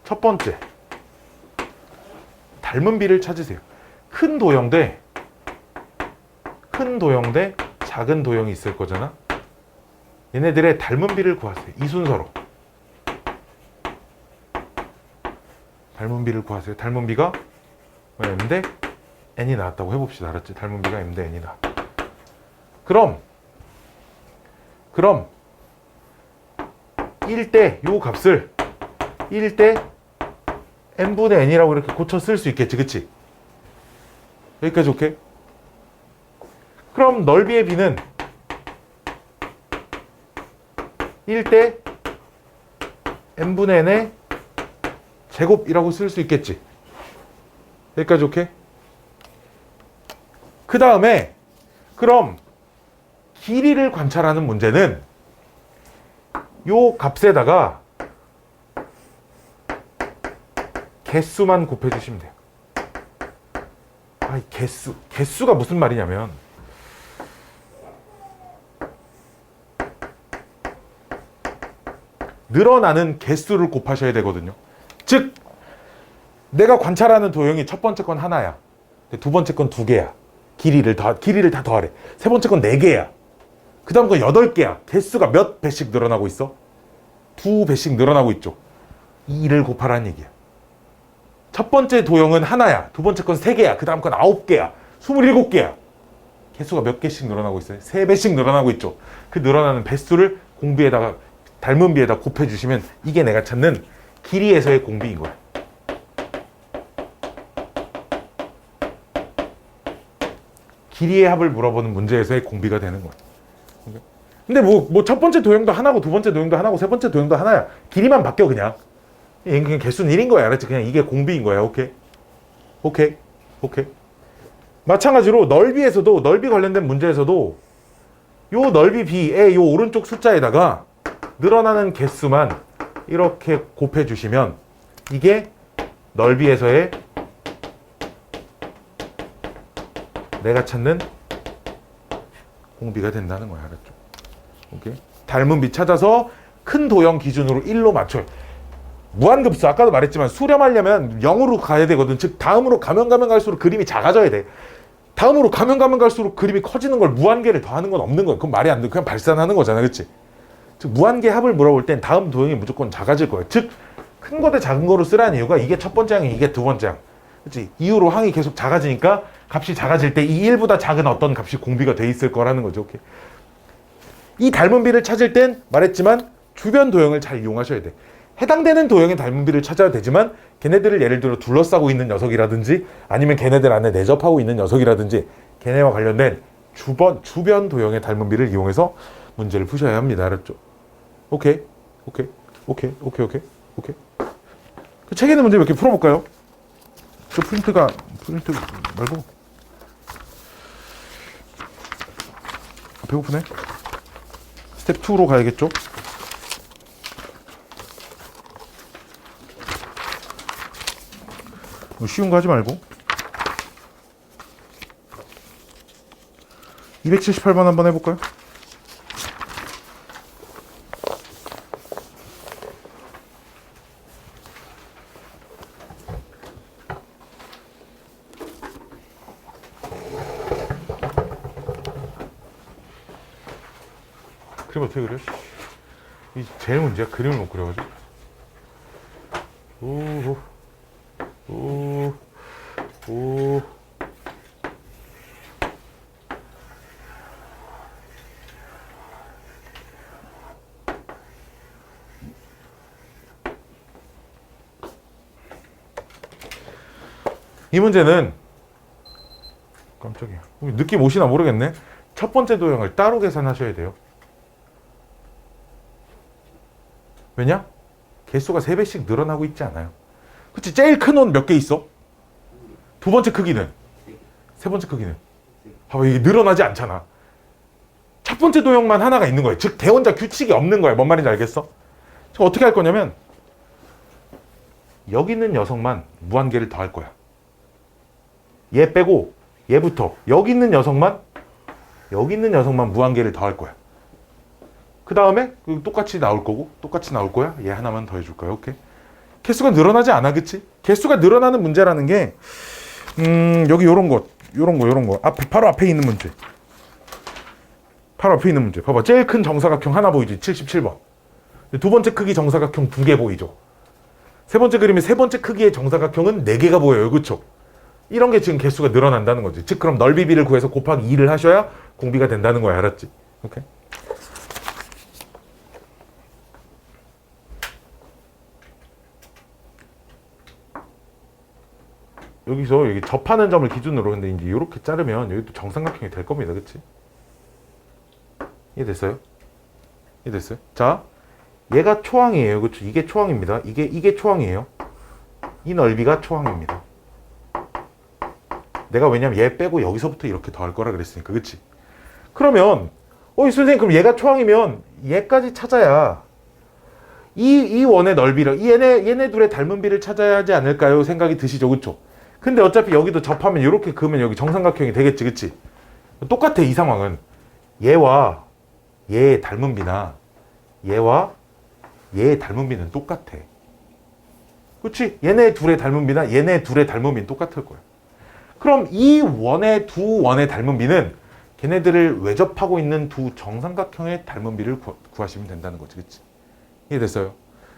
첫 번째, 닮은 비를 찾으세요. 큰 도형 대 작은 도형이 있을 거잖아. 얘네들의 닮은 비를 구하세요. 이 순서로. 닮은 비를 구하세요. 닮은 비가 m 대 n이 나왔다고 해봅시다. 알았지? 닮은 비가 m 대 n이다. 그럼 1대 요 값을 1대 n분의 n이라고 이렇게 고쳐 쓸 수 있겠지. 그치? 여기까지 오케이? 그럼 넓이의 b는 1대 n분의 n의 제곱이라고 쓸 수 있겠지. 여기까지 오케이? 그 다음에 그럼 길이를 관찰하는 문제는 요 값에다가 개수만 곱해주시면 돼요. 개수가 무슨 말이냐면 늘어나는 개수를 곱하셔야 되거든요. 즉 내가 관찰하는 도형이 첫 번째 건 하나야. 두 번째 건 2개야. 길이를 다 더하래. 세 번째 건 4개야. 그 다음 건 8개야. 개수가 몇 배씩 늘어나고 있어? 2배씩 늘어나고 있죠. 2를 곱하라는 얘기야. 첫 번째 도형은 하나야. 두 번째 건 3개야. 그 다음 건 9개야. 27개야. 개수가 몇 개씩 늘어나고 있어요? 3배씩 늘어나고 있죠. 그 늘어나는 배수를 공비에다가 닮은 비에다 곱해주시면 이게 내가 찾는 길이에서의 공비인 거야. 길이의 합을 물어보는 문제에서의 공비가 되는 거야. 근데 뭐 첫 번째 도형도 하나고 두 번째 도형도 하나고 세 번째 도형도 하나야. 길이만 바뀌어 그냥. 그냥 개수는 1인 거야. 알았지? 그냥 이게 공비인 거야. 오케이. 마찬가지로 넓이에서도 넓이 관련된 문제에서도 요 넓이 b의 요 오른쪽 숫자에다가 늘어나는 개수만 이렇게 곱해 주시면 이게 넓이에서의 내가 찾는 공비가 된다는 거야. 알았죠? 오케이. 닮은 비 찾아서 큰 도형 기준으로 1로 맞춰요. 무한급수 아까도 말했지만 수렴하려면 0으로 가야 되거든. 즉 다음으로 가면 갈수록 그림이 작아져야 돼. 다음으로 가면 갈수록 그림이 커지는 걸 무한계를 더하는 건 없는 거야. 그건 말이 안 돼. 그냥 발산하는 거잖아. 그치? 즉 무한계 합을 물어볼 땐 다음 도형이 무조건 작아질 거예요. 즉 큰 거 대 작은 거로 쓰라는 이유가 이게 첫 번째 항이 이게 두 번째 항. 그치? 이후로 항이 계속 작아지니까 값이 작아질 때 이 1보다 작은 어떤 값이 공비가 돼 있을 거라는 거죠. 오케이. 이 닮은 비를 찾을 땐 말했지만 주변 도형을 잘 이용하셔야 돼. 해당되는 도형의 닮은 비를 찾아야 되지만 걔네들을 예를 들어 둘러싸고 있는 녀석이라든지 아니면 걔네들 안에 내접하고 있는 녀석이라든지 걔네와 관련된 주변 도형의 닮은 비를 이용해서 문제를 푸셔야 합니다. 알았죠? 오케이. 그 책에 있는 문제 몇 개 풀어볼까요? 저 프린트 말고 배고프네. 스텝 2로 가야겠죠? 쉬운 거 하지 말고 278번 한번 해볼까요? 그림 어떻게 그려? 이 제일 문제야. 그림을 못 그려가지고. 오. 이 문제는 깜짝이야. 느낌 오시나 모르겠네. 첫 번째 도형을 따로 계산하셔야 돼요. 왜냐? 개수가 3배씩 늘어나고 있지 않아요. 그치? 제일 큰 원 몇 개 있어? 두 번째 크기는? 세 번째 크기는? 봐봐, 이게 늘어나지 않잖아. 첫 번째 도형만 하나가 있는 거예요. 즉 대원자 규칙이 없는 거예요. 뭔 말인지 알겠어? 그럼 어떻게 할 거냐면 여기 있는 녀석만 무한계를 더할 거야. 얘 빼고 얘부터 여기 있는 녀석만 무한계를 더할 거야. 그 다음에 똑같이 나올 거고 똑같이 나올 거야. 얘 하나만 더 해줄 거야. 오케이? 개수가 늘어나지 않아. 그치? 개수가 늘어나는 문제라는 게 여기 요런 거 앞에 바로 앞에 있는 문제. 바로 앞에 있는 문제. 봐봐. 제일 큰 정사각형 하나 보이지? 77번. 두 번째 크기 정사각형 2개 보이죠? 세 번째 그림의 세 번째 크기의 정사각형은 4개가 보여요. 그쵸? 이런 게 지금 개수가 늘어난다는 거지. 즉 그럼 넓이비를 구해서 곱하기 2를 하셔야 공비가 된다는 거야. 알았지? 오케이? 여기서 여기 접하는 점을 기준으로 근데 이제 이렇게 자르면 여기도 정삼각형이 될 겁니다. 그치? 이해됐어요? 이해됐어요? 자, 얘가 초항이에요. 그쵸? 이게 초항입니다. 이게 초항이에요. 이 넓이가 초항입니다. 내가 왜냐면 얘 빼고 여기서부터 이렇게 더할 거라 그랬으니까. 그치? 그러면 이 선생님 그럼 얘가 초항이면 얘까지 찾아야 이 원의 넓이를 얘네 둘의 닮은 비를 찾아야 하지 않을까요? 생각이 드시죠. 그쵸? 근데 어차피 여기도 접하면 이렇게 그으면 여기 정삼각형이 되겠지. 그치? 똑같아. 이 상황은 얘와 얘의 닮은 비나 얘와 얘의 닮은 비는 똑같아. 그치? 얘네 둘의 닮은 비나 얘네 둘의 닮은 비는 똑같을 거야. 그럼 이 원의 두 원의 닮은 비는 걔네들을 외접하고 있는 두 정삼각형의 닮은 비를 구하시면 된다는 거지. 그치? 이해됐어요?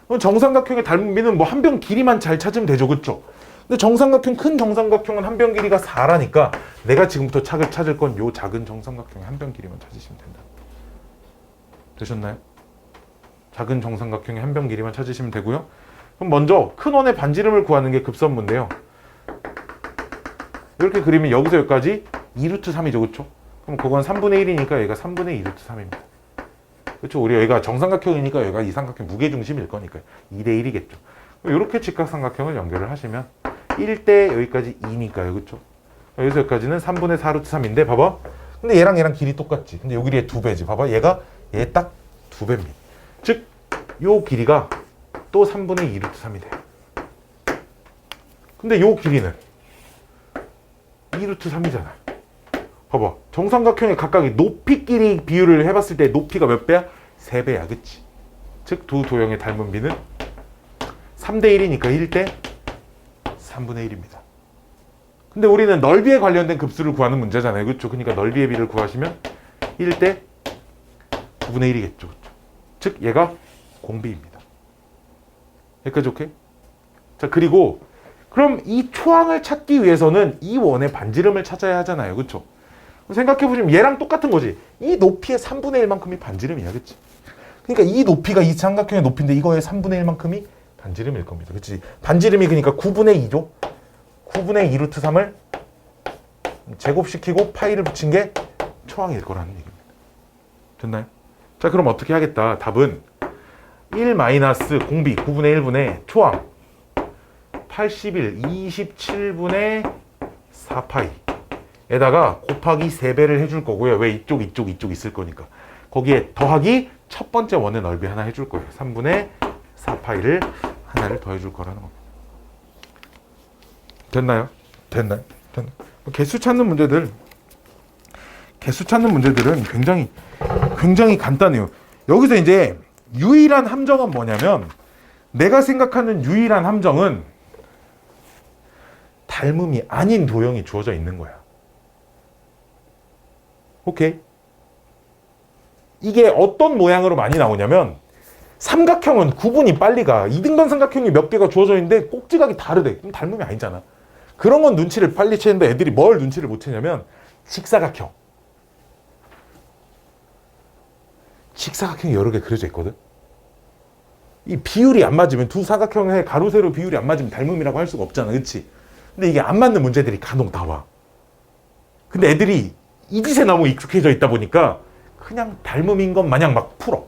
그럼 정삼각형의 닮은 비는 뭐 한 변 길이만 잘 찾으면 되죠. 그쵸? 근데 정삼각형, 큰 정삼각형은 한 변 길이가 4라니까 내가 지금부터 찾을 건 요 작은 정삼각형의 한 변 길이만 찾으시면 된다. 되셨나요? 작은 정삼각형의 한 변 길이만 찾으시면 되고요. 그럼 먼저 큰 원의 반지름을 구하는 게 급선무인데요. 이렇게 그리면 여기서 여기까지 2루트 3이죠. 그쵸? 그럼 그건 3분의 1이니까 얘가 3분의 2루트 3입니다. 그쵸? 우리 여기가 정삼각형이니까 여기가 이 삼각형 무게중심일 거니까 2대 1이겠죠. 이렇게 직각삼각형을 연결을 하시면 1대 여기까지 2니까요. 그쵸? 여기서 여기까지는 3분의 4루트 3인데 봐봐. 근데 얘랑 길이 똑같지. 근데 요 길이의 2배지. 봐봐. 얘가 얘 딱 2배입니다. 즉, 요 길이가 또 3분의 2루트 3이 돼요. 근데 요 길이는 2루트 3이잖아. 봐봐. 정삼각형의 각각의 높이끼리 비율을 해봤을 때 높이가 몇 배야? 3배야. 그치? 즉, 두 도형의 닮은 비는 3대 1이니까 1대 3분의 1입니다. 근데 우리는 넓이에 관련된 급수를 구하는 문제잖아요. 그렇죠? 그러니까 넓이의 비를 구하시면 1대 9분의 1이겠죠. 그렇죠? 즉 얘가 공비입니다. 여기까지 오케이? 자, 그리고 그럼 이 초항을 찾기 위해서는 이 원의 반지름을 찾아야 하잖아요. 그렇죠? 생각해보시면 얘랑 똑같은 거지. 이 높이의 3분의 1만큼이 반지름이야. 그치? 그러니까 이 높이가 이 삼각형의 높이인데 이거의 3분의 1만큼이 반지름일 겁니다. 그치? 반지름이 그러니까 9분의 2죠? 9분의 2루트 3을 제곱시키고 파이를 붙인 게 초항일 거라는 얘기입니다. 됐나요? 자, 그럼 어떻게 하겠다. 답은 1 마이너스 공비 9분의 1분의 초항 81 27분의 4파이 에다가 곱하기 3배를 해줄 거고요. 왜? 이쪽 있을 거니까. 거기에 더하기 첫 번째 원의 넓이 하나 해줄 거예요. 3분의 4파이를 하나를 더해줄 거라는 겁니다. 됐나요? 됐나요? 개수 찾는 문제들은 굉장히 간단해요. 여기서 이제 유일한 함정은 뭐냐면, 내가 생각하는 유일한 함정은 닮음이 아닌 도형이 주어져 있는 거야. 오케이? 이게 어떤 모양으로 많이 나오냐면, 삼각형은 구분이 빨리 가. 이등변 삼각형이 몇 개가 주어져 있는데 꼭지각이 다르대. 그럼 닮음이 아니잖아. 그런 건 눈치를 빨리 채는데 애들이 뭘 눈치를 못 채냐면 직사각형. 직사각형이 여러 개 그려져 있거든. 이 비율이 안 맞으면, 두 사각형의 가로 세로 비율이 안 맞으면 닮음이라고 할 수가 없잖아. 그치? 근데 이게 안 맞는 문제들이 간혹 나와. 근데 애들이 이 짓에 너무 익숙해져 있다 보니까 그냥 닮음인 것 마냥 막 풀어.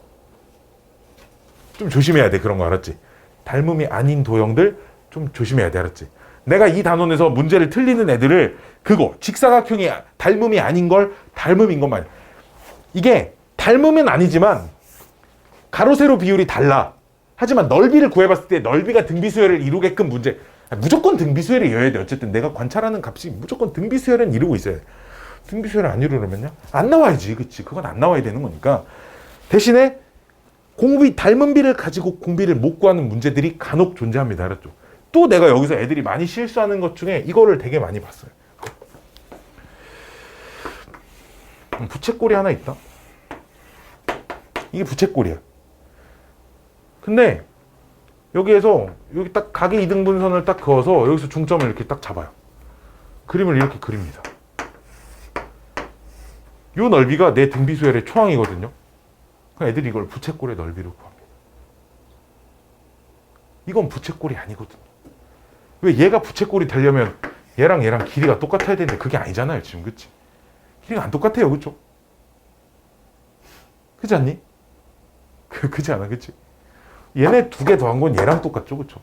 좀 조심해야 돼. 그런 거 알았지? 닮음이 아닌 도형들 좀 조심해야 돼. 알았지? 내가 이 단원에서 문제를 틀리는 애들을 그거 직사각형이 닮음이 아닌 걸 닮음인 것만, 이게 닮음은 아니지만 가로 세로 비율이 달라. 하지만 넓이를 구해봤을 때 넓이가 등비수열을 이루게끔 문제, 무조건 등비수열을 이뤄야 돼. 어쨌든 내가 관찰하는 값이 무조건 등비수열은 이루고 있어야 돼. 등비수열을 안 이루려면요? 안 나와야지. 그치? 그건 안 나와야 되는 거니까. 대신에 공비, 닮음비를 가지고 공비를 못 구하는 문제들이 간혹 존재합니다. 알았죠? 또 내가 여기서 애들이 많이 실수하는 것 중에 이거를 되게 많이 봤어요. 부채꼴이 하나 있다. 이게 부채꼴이야. 근데 여기에서 여기 딱 각의 이등분선을 딱 그어서 여기서 중점을 이렇게 딱 잡아요. 그림을 이렇게 그립니다. 이 넓이가 내 등비수열의 초항이거든요. 그럼 애들이 이걸 부채꼴의 넓이로 구합니다. 이건 부채꼴이 아니거든요. 왜? 얘가 부채꼴이 되려면 얘랑 길이가 똑같아야 되는데 그게 아니잖아요. 지금. 그치? 길이가 안 똑같아요. 그쵸? 그렇지 않니? 그렇지 않아. 그치? 얘네 두 개 더한 건 얘랑 똑같죠. 그쵸?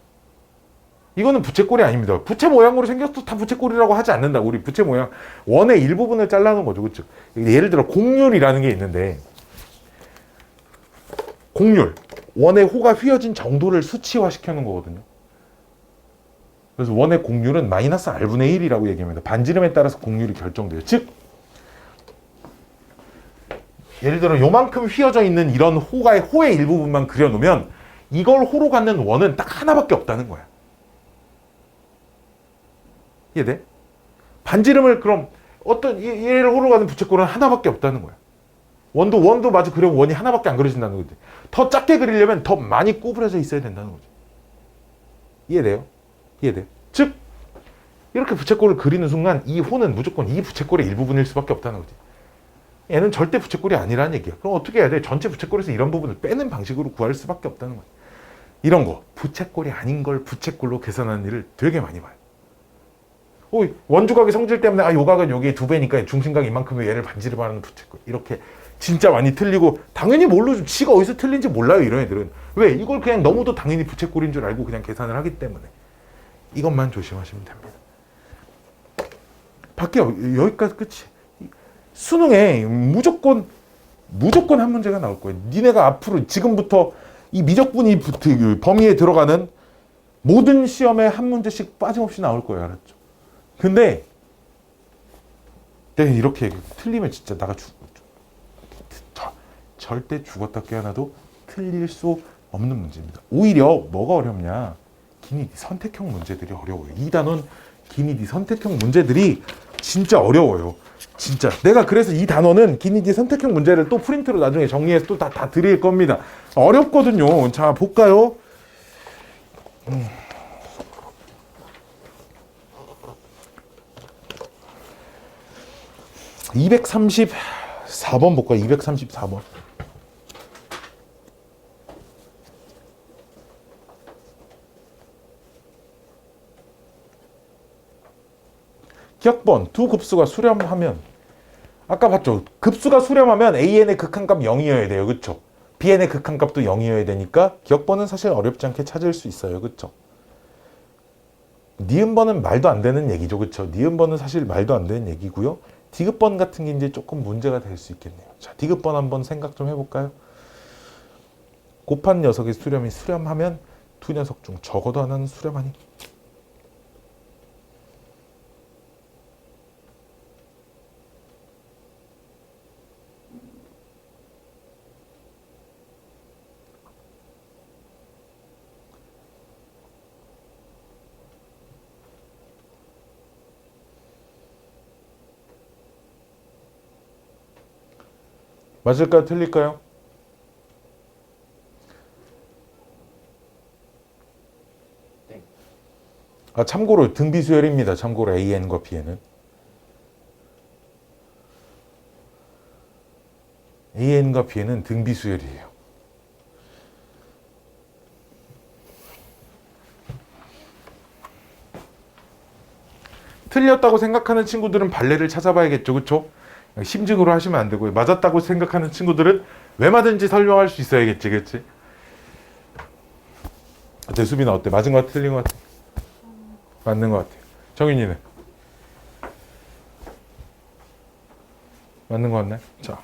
이거는 부채꼴이 아닙니다. 부채 모양으로 생겨서 다 부채꼴이라고 하지 않는다. 우리 부채 모양 원의 일부분을 잘라놓은 거죠. 그쵸? 예를 들어 곡률이라는 게 있는데, 곡률, 원의 호가 휘어진 정도를 수치화 시켜놓은 거거든요. 그래서 원의 곡률은 마이너스 R분의 1이라고 얘기합니다. 반지름에 따라서 곡률이 결정돼요. 즉, 예를 들어 요만큼 휘어져 있는 이런 호의 일부분만 그려놓으면 이걸 호로 갖는 원은 딱 하나밖에 없다는 거야. 이해돼? 반지름을 그럼 어떤 얘를 호로 가는 부채꼴은 하나밖에 없다는 거야. 원도 마저 그려면 원이 하나밖에 안 그려진다는 거지. 더 작게 그리려면 더 많이 구부려져 있어야 된다는 거지. 이해돼요? 이해돼? 즉, 이렇게 부채꼴을 그리는 순간 이 호는 무조건 이 부채꼴의 일부분일 수밖에 없다는 거지. 얘는 절대 부채꼴이 아니라는 얘기야. 그럼 어떻게 해야 돼? 전체 부채꼴에서 이런 부분을 빼는 방식으로 구할 수밖에 없다는 거야. 이런 거, 부채꼴이 아닌 걸 부채꼴로 계산하는 일을 되게 많이 봐요. 원주각의 성질 때문에 요 각은 여기에 2배니까 중심각 이만큼의 얘를 반지름 하는 부채꼴. 이렇게 진짜 많이 틀리고, 당연히 모르죠. 지가 어디서 틀린지 몰라요. 이런 애들은. 왜? 이걸 그냥 너무도 당연히 부채꼴인 줄 알고 그냥 계산을 하기 때문에. 이것만 조심하시면 됩니다. 밖에 여기까지 끝이. 수능에 무조건 한 문제가 나올 거예요. 니네가 앞으로 지금부터 이 미적분이 범위에 들어가는 모든 시험에 한 문제씩 빠짐없이 나올 거예요. 알았죠? 근데 내가 이렇게 틀리면 진짜 나가 절대 죽었다 깨어나도 틀릴 수 없는 문제입니다. 오히려 뭐가 어렵냐? 기니디 선택형 문제들이 어려워요. 이 단원 기니디 선택형 문제들이 진짜 어려워요. 진짜. 내가 그래서 이 단원은 기니디 선택형 문제를 또 프린트로 나중에 정리해서 또 다 드릴 겁니다. 어렵거든요. 자, 볼까요? 234번 볼까요? 234번. 기억번, 두 급수가 수렴하면, 아까 봤죠? 급수가 수렴하면 AN의 극한값 0이어야 돼요. 그쵸? BN의 극한값도 0이어야 되니까 기억번은 사실 어렵지 않게 찾을 수 있어요. 그쵸? 니은번은 말도 안 되는 얘기죠. 그쵸? 니은번은 사실 말도 안 되는 얘기고요. 디귿번 같은 게 이제 조금 문제가 될 수 있겠네요. 자, 디귿번 한번 생각 좀 해볼까요? 곱한 녀석의 수렴이 수렴하면 두 녀석 중 적어도 하나는 수렴하니. 맞을까요? 틀릴까요? 참고로 등비수열입니다. 참고로 AN과 BN은. AN과 BN은 등비수열이에요. 틀렸다고 생각하는 친구들은 발레를 찾아봐야겠죠. 그쵸? 심증으로 하시면 안 되고요. 맞았다고 생각하는 친구들은 웬만든지 설명할 수 있어야겠지. 그치? 어때? 수빈아 어때? 맞은 것 같아? 틀린 것 같아? 맞는 것 같아요. 정윤이는? 맞는 것 같나요? 자,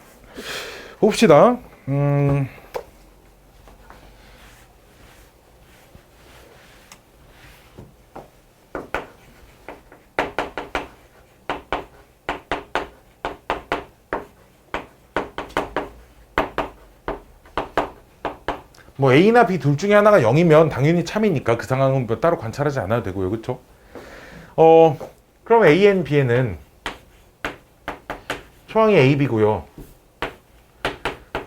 봅시다. 뭐 A나 B 둘 중에 하나가 0이면 당연히 참이니까 그 상황은 뭐 따로 관찰하지 않아도 되고요. 그쵸? 그럼 AN, BN은 초항이 AB고요.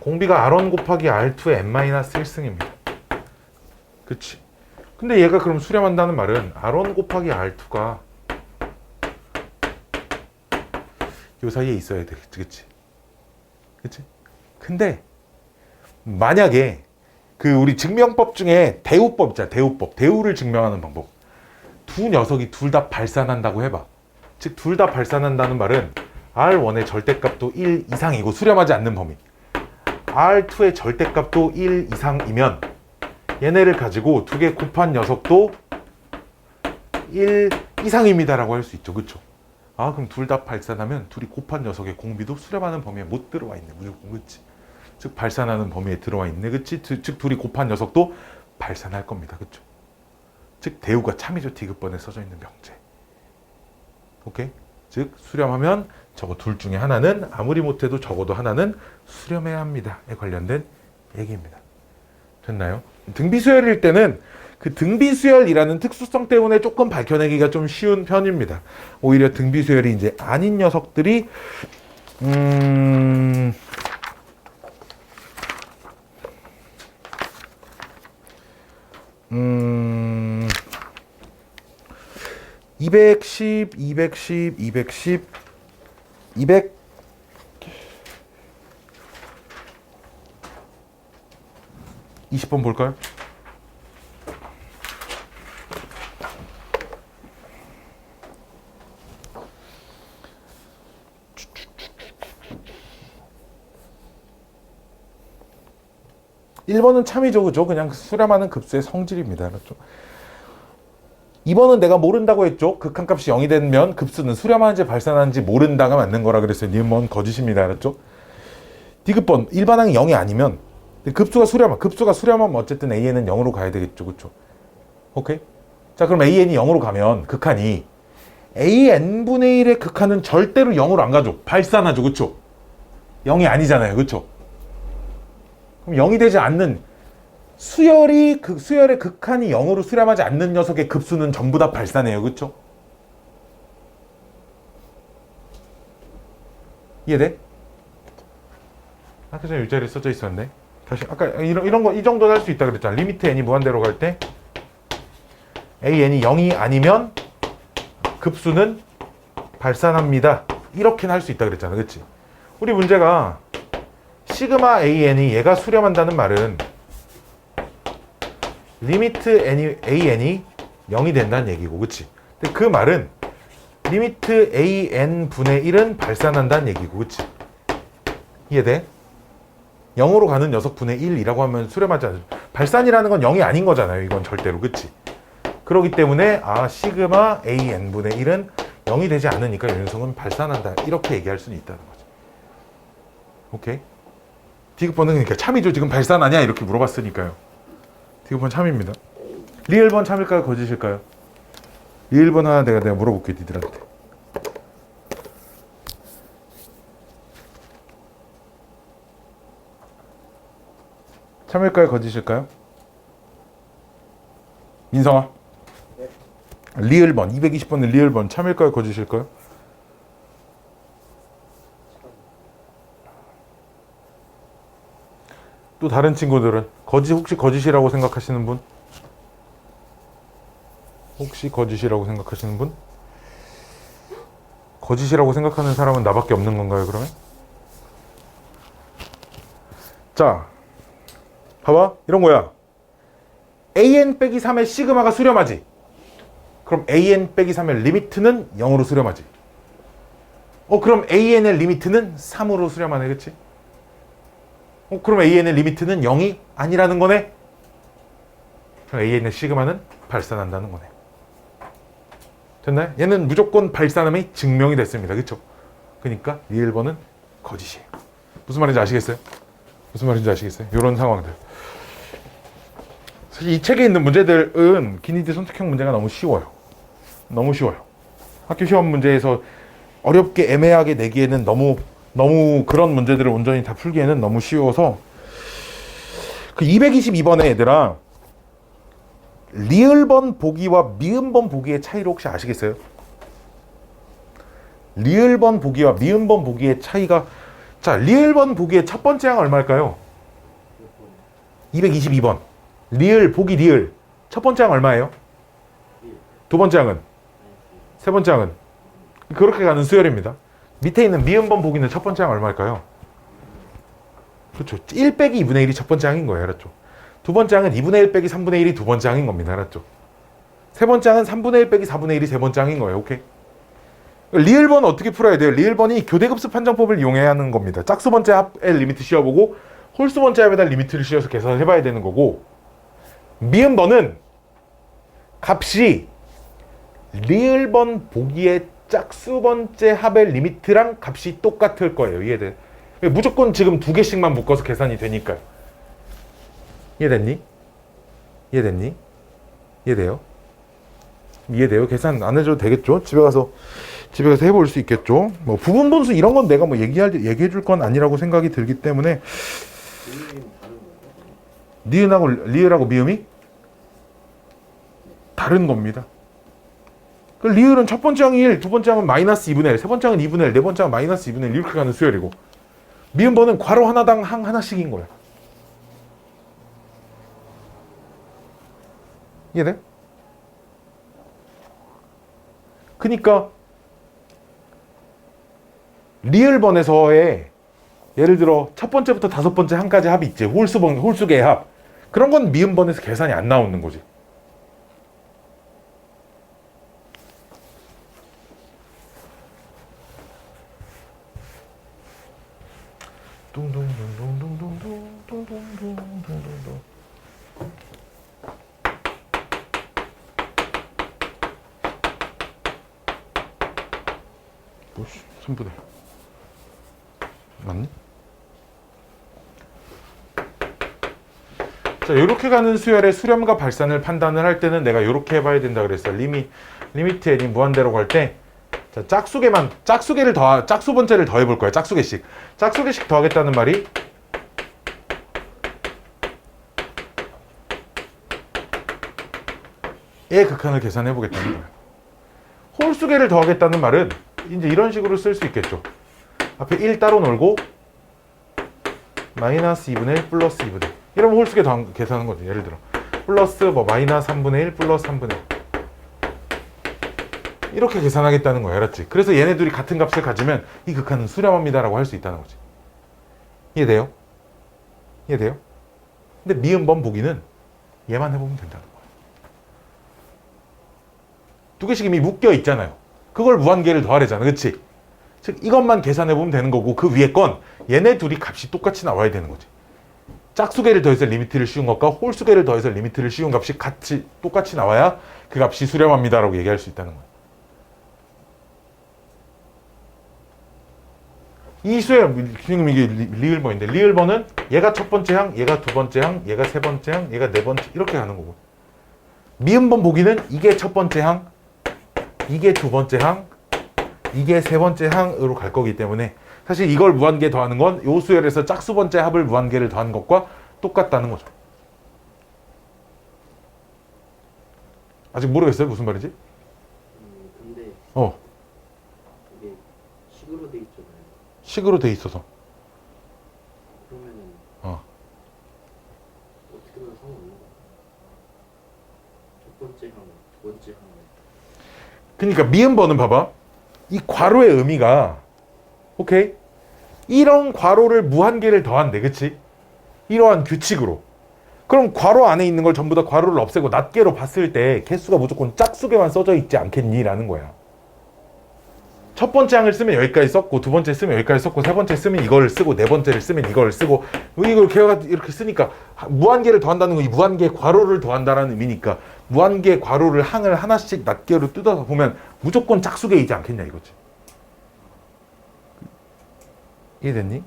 공비가 R1 곱하기 R2의 n-1승입니다. 그치? 근데 얘가 그럼 수렴한다는 말은 R1 곱하기 R2가 요 사이에 있어야 되겠지. 그치? 그치? 근데 만약에 그 우리 증명법 중에 대우법 있잖아. 대우법. 대우를 증명하는 방법. 두 녀석이 둘 다 발산한다고 해봐. 즉 둘 다 발산한다는 말은 R1의 절대값도 1 이상이고 수렴하지 않는 범위. R2의 절대값도 1 이상이면 얘네를 가지고 두 개 곱한 녀석도 1 이상입니다라고 할 수 있죠. 그쵸? 아 그럼 둘 다 발산하면 둘이 곱한 녀석의 공비도 수렴하는 범위에 못 들어와 있네. 무조건. 그치? 즉 발산하는 범위에 들어와 있네. 그치? 즉 둘이 곱한 녀석도 발산할 겁니다. 그쵸? 즉 대우가 참이죠. 디귿번에 써져 있는 명제. 오케이? 즉 수렴하면 저거 둘 중에 하나는 아무리 못해도 적어도 하나는 수렴해야 합니다에 관련된 얘기입니다. 됐나요? 등비수열일 때는 그 등비수열이라는 특수성 때문에 조금 밝혀내기가 좀 쉬운 편입니다. 오히려 등비수열이 이제 아닌 녀석들이 210, 210, 210, 200 20번 볼까요? (1번은) 참이죠. 그죠? 그냥 수렴하는 급수의 성질입니다. 그렇죠? 2번은 내가 모른다고 했죠. 극한값이 0이 되면 급수는 수렴하는지 발산하는지 모른다가 맞는 거라 그랬어요. 니은번 거짓입니다. 알았죠? 디귿번 일반항이 0이 아니면 급수가 수렴하면 어쨌든 AN은 0으로 가야 되겠죠. 그쵸? 오케이? 자 그럼 AN이 0으로 가면 극한이 AN분의 1의 극한은 절대로 0으로 안 가죠. 발산하죠. 그쵸? 0이 아니잖아요. 그쵸? 그럼 0이 되지 않는 수열의 극한이 0으로 수렴하지 않는 녀석의 급수는 전부 다 발산해요. 그쵸? 이해돼? 아까 전에 이 자리에 써져 있었는데 다시 아까 이런 거 이 정도는 할 수 있다 그랬잖아. 리미트 n이 무한대로 갈 때 AN이 0이 아니면 급수는 발산합니다. 이렇게는 할 수 있다 그랬잖아. 그치? 우리 문제가 시그마 AN이 얘가 수렴한다는 말은 리미트 AN이 0이 된다는 얘기고. 그치? 근데 그 말은 리미트 AN분의 1은 발산한다는 얘기고. 그치? 이해돼? 0으로 가는 녀석분의 1이라고 하면 수렴하지 않죠. 발산이라는 건 0이 아닌 거잖아요. 이건 절대로. 그치? 그렇기 때문에 시그마 AN분의 1은 0이 되지 않으니까 이 녀석은 발산한다. 이렇게 얘기할 수는 있다는 거죠. 오케이? 디귿번은 그러니까 참이죠. 지금 발산하냐 이렇게 물어봤으니까요. 디귿번 참입니다. 리을번 참일까요? 거짓일까요? 리을번 하나 내가 물어볼게 니들한테. 참일까요? 거짓일까요? 민성아. 네. 리을번 220번은 리을번 참일까요? 거짓일까요? 또 다른 친구들은 혹시 거짓이라고 생각하시는 분? 혹시 거짓이라고 생각하시는 분? 거짓이라고 생각하는 사람은 나밖에 없는 건가요, 그러면? 자, 봐봐. 이런 거야. an 빼기 3의 시그마가 수렴하지. 그럼 an 빼기 3의 리미트는 0으로 수렴하지. 그럼 an의 리미트는 3으로 수렴하네, 그치? 그럼 an의 리미트는 0이 아니라는 거네? 그럼 an의 시그마는 발산한다는 거네. 됐나요? 얘는 무조건 발산함이 증명이 됐습니다. 그쵸? 그러니까 이 1번은 거짓이에요. 무슨 말인지 아시겠어요? 무슨 말인지 아시겠어요? 이런 상황들. 사실 이 책에 있는 문제들은 기니드 선택형 문제가 너무 쉬워요. 너무 쉬워요. 학교 시험 문제에서 어렵게 애매하게 내기에는 너무 그런 문제들을 온전히 다 풀기에는 너무 쉬워서 그 222번에 얘들아 리을번 보기와 미음번 보기의 차이를 혹시 아시겠어요? 리을번 보기와 미음번 보기의 차이가 자 리을번 보기의 첫 번째 항 얼마일까요? 222번 리을 보기 리을 첫 번째 항 얼마예요? 두 번째 항은? 세 번째 항은? 그렇게 가는 수열입니다. 밑에 있는 미음번 보기는 첫 번째 항 얼마일까요? 그렇죠. 1 빼기 2분의 1이 첫 번째 항인 거예요. 알았죠? 두 번째 항은 2분의 1 빼기 3분의 1이 두 번째 항인 겁니다. 알았죠? 세 번째 항은 3분의 1 빼기 4분의 1이 세 번째 항인 거예요. 오케이? 리을번은 어떻게 풀어야 돼요? 리을번이 교대급수 판정법을 이용해야 하는 겁니다. 짝수 번째 합의 리미트 씌워보고 홀수 번째 합에다 리미트를 씌워서 계산을 해봐야 되는 거고 미음번은 값이 리을번 보기의 짝수 번째 합의 리미트랑 값이 똑같을 거예요. 이해돼? 무조건 지금 두 개씩만 묶어서 계산이 되니까요. 이해됐니? 이해됐니? 이해돼요? 이해돼요? 계산 안 해줘도 되겠죠? 집에 가서 해볼 수 있겠죠? 뭐 부분 분수 이런 건 내가 뭐 얘기해 줄 건 아니라고 생각이 들기 때문에 니은하고 리을하고 미음이 다른 겁니다. 그 리을은 첫 번째 항이 1, 두 번째 항은 마이너스 2분의 1, 세 번째 항은 2분의 1, 네 번째 항은 마이너스 2분의 1 이렇게 가는 수열이고 미음번은 괄호 하나당 항 하나씩인 거야. 이해돼? 그니까 리을번에서의 예를 들어 첫 번째부터 다섯 번째 항까지 합이 있지. 홀수계의 합. 그런 건 미음번에서 계산이 안 나오는 거지. 둥둥둥둥둥둥둥둥둥둥둥. 뭐씨, 3분의 맞니? 자, 이렇게 가는 수열의 수렴과 발산을 판단을 할 때는 내가 이렇게 해봐야 된다 그랬어. 리미트 n이 무한대로 갈 때 자, 짝수 번째를 더해볼 거야. 짝수개씩 더하겠다는 말이 의 극한을 계산해 보겠다는 거야. 홀수계를 더하겠다는 말은 이제 이런 식으로 쓸 수 있겠죠. 앞에 1 따로 놀고 마이너스 2분의 1 플러스 2분의 1 이러면 홀수계 계산하는 거죠. 예를 들어 플러스 마이너스 3분의 1 플러스 3분의 1 이렇게 계산하겠다는 거야. 알았지? 그래서 얘네 둘이 같은 값을 가지면 이 극한은 수렴합니다 라고 할 수 있다는 거지. 이해돼요? 이해돼요? 근데 미음번 보기는 얘만 해보면 된다는 거야. 두 개씩 이미 묶여 있잖아요. 그걸 무한계를 더하래잖아. 그치? 즉 이것만 계산해보면 되는 거고 그 위에 건 얘네 둘이 값이 똑같이 나와야 되는 거지. 짝수계를 더해서 리미트를 씌운 것과 홀수계를 더해서 리미트를 씌운 값이 똑같이 나와야 그 값이 수렴합니다 라고 얘기할 수 있다는 거야. 이 수열 지금 이게 리을번인데 리을번은 얘가 첫 번째 항, 얘가 두 번째 항, 얘가 세 번째 항, 얘가 네 번째 이렇게 가는 거고. 미음번 보기는 이게 첫 번째 항, 이게 두 번째 항, 이게 세 번째 항으로 갈 거기 때문에 사실 이걸 무한계 더하는 건 요 수열에서 짝수 번째 합을 무한계를 더한 것과 똑같다는 거죠. 아직 모르겠어요? 무슨 말이지? 근데 어, 이게 식으로 돼 있잖아요. 식으로 돼 있어서. 그러면은 어. 어떻게 보면 상관없는 거야. 첫 번째 항, 두 번째 항. 그러니까 미음번은 봐봐. 이 괄호의 의미가 오케이? 이런 괄호를 무한계를 더한대. 그치? 이러한 규칙으로. 그럼 괄호 안에 있는 걸 전부 다 괄호를 없애고 낱개로 봤을 때 개수가 무조건 짝수개만 써져 있지 않겠니? 라는 거야. 첫 번째 항을 쓰면 여기까지 썼고 두 번째 쓰면 여기까지 썼고 세 번째 쓰면 이걸 쓰고 네 번째를 쓰면 이걸 쓰고 이걸 걔가 이렇게 쓰니까 무한계를 더한다는 건 이 무한계 괄호를 더한다라는 의미니까 무한계 괄호를 항을 하나씩 낱개로 뜯어서 보면 무조건 짝수개이지 않겠냐 이거지. 이해됐니?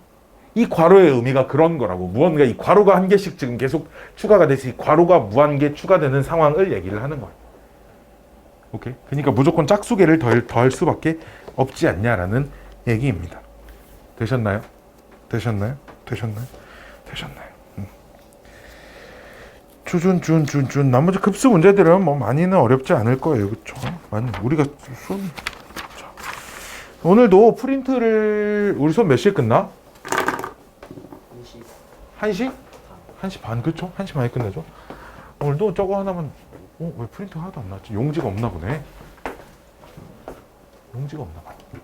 이 괄호의 의미가 그런 거라고. 무언가 이 괄호가 한 개씩 지금 계속 추가가 돼서 이 괄호가 무한계 추가되는 상황을 얘기를 하는 거야. 오케이? 그러니까 무조건 짝수개를 더할 수밖에 없지 않냐라는 얘기입니다. 되셨나요? 되셨나요? 되셨나요? 되셨나요? 주준 나머지 급수 문제들은 뭐 많이는 어렵지 않을 거예요. 그렇죠? 많이 우리가 자, 오늘도 프린트를 우리 수업 몇 시에 끝나? 1시? 1시 반, 그쵸? 1시 반에 끝내죠? 오늘도 저거 하나만, 왜 프린트 하나도 안 나왔지? 용지가 없나 보네. 용지가 없나 봐.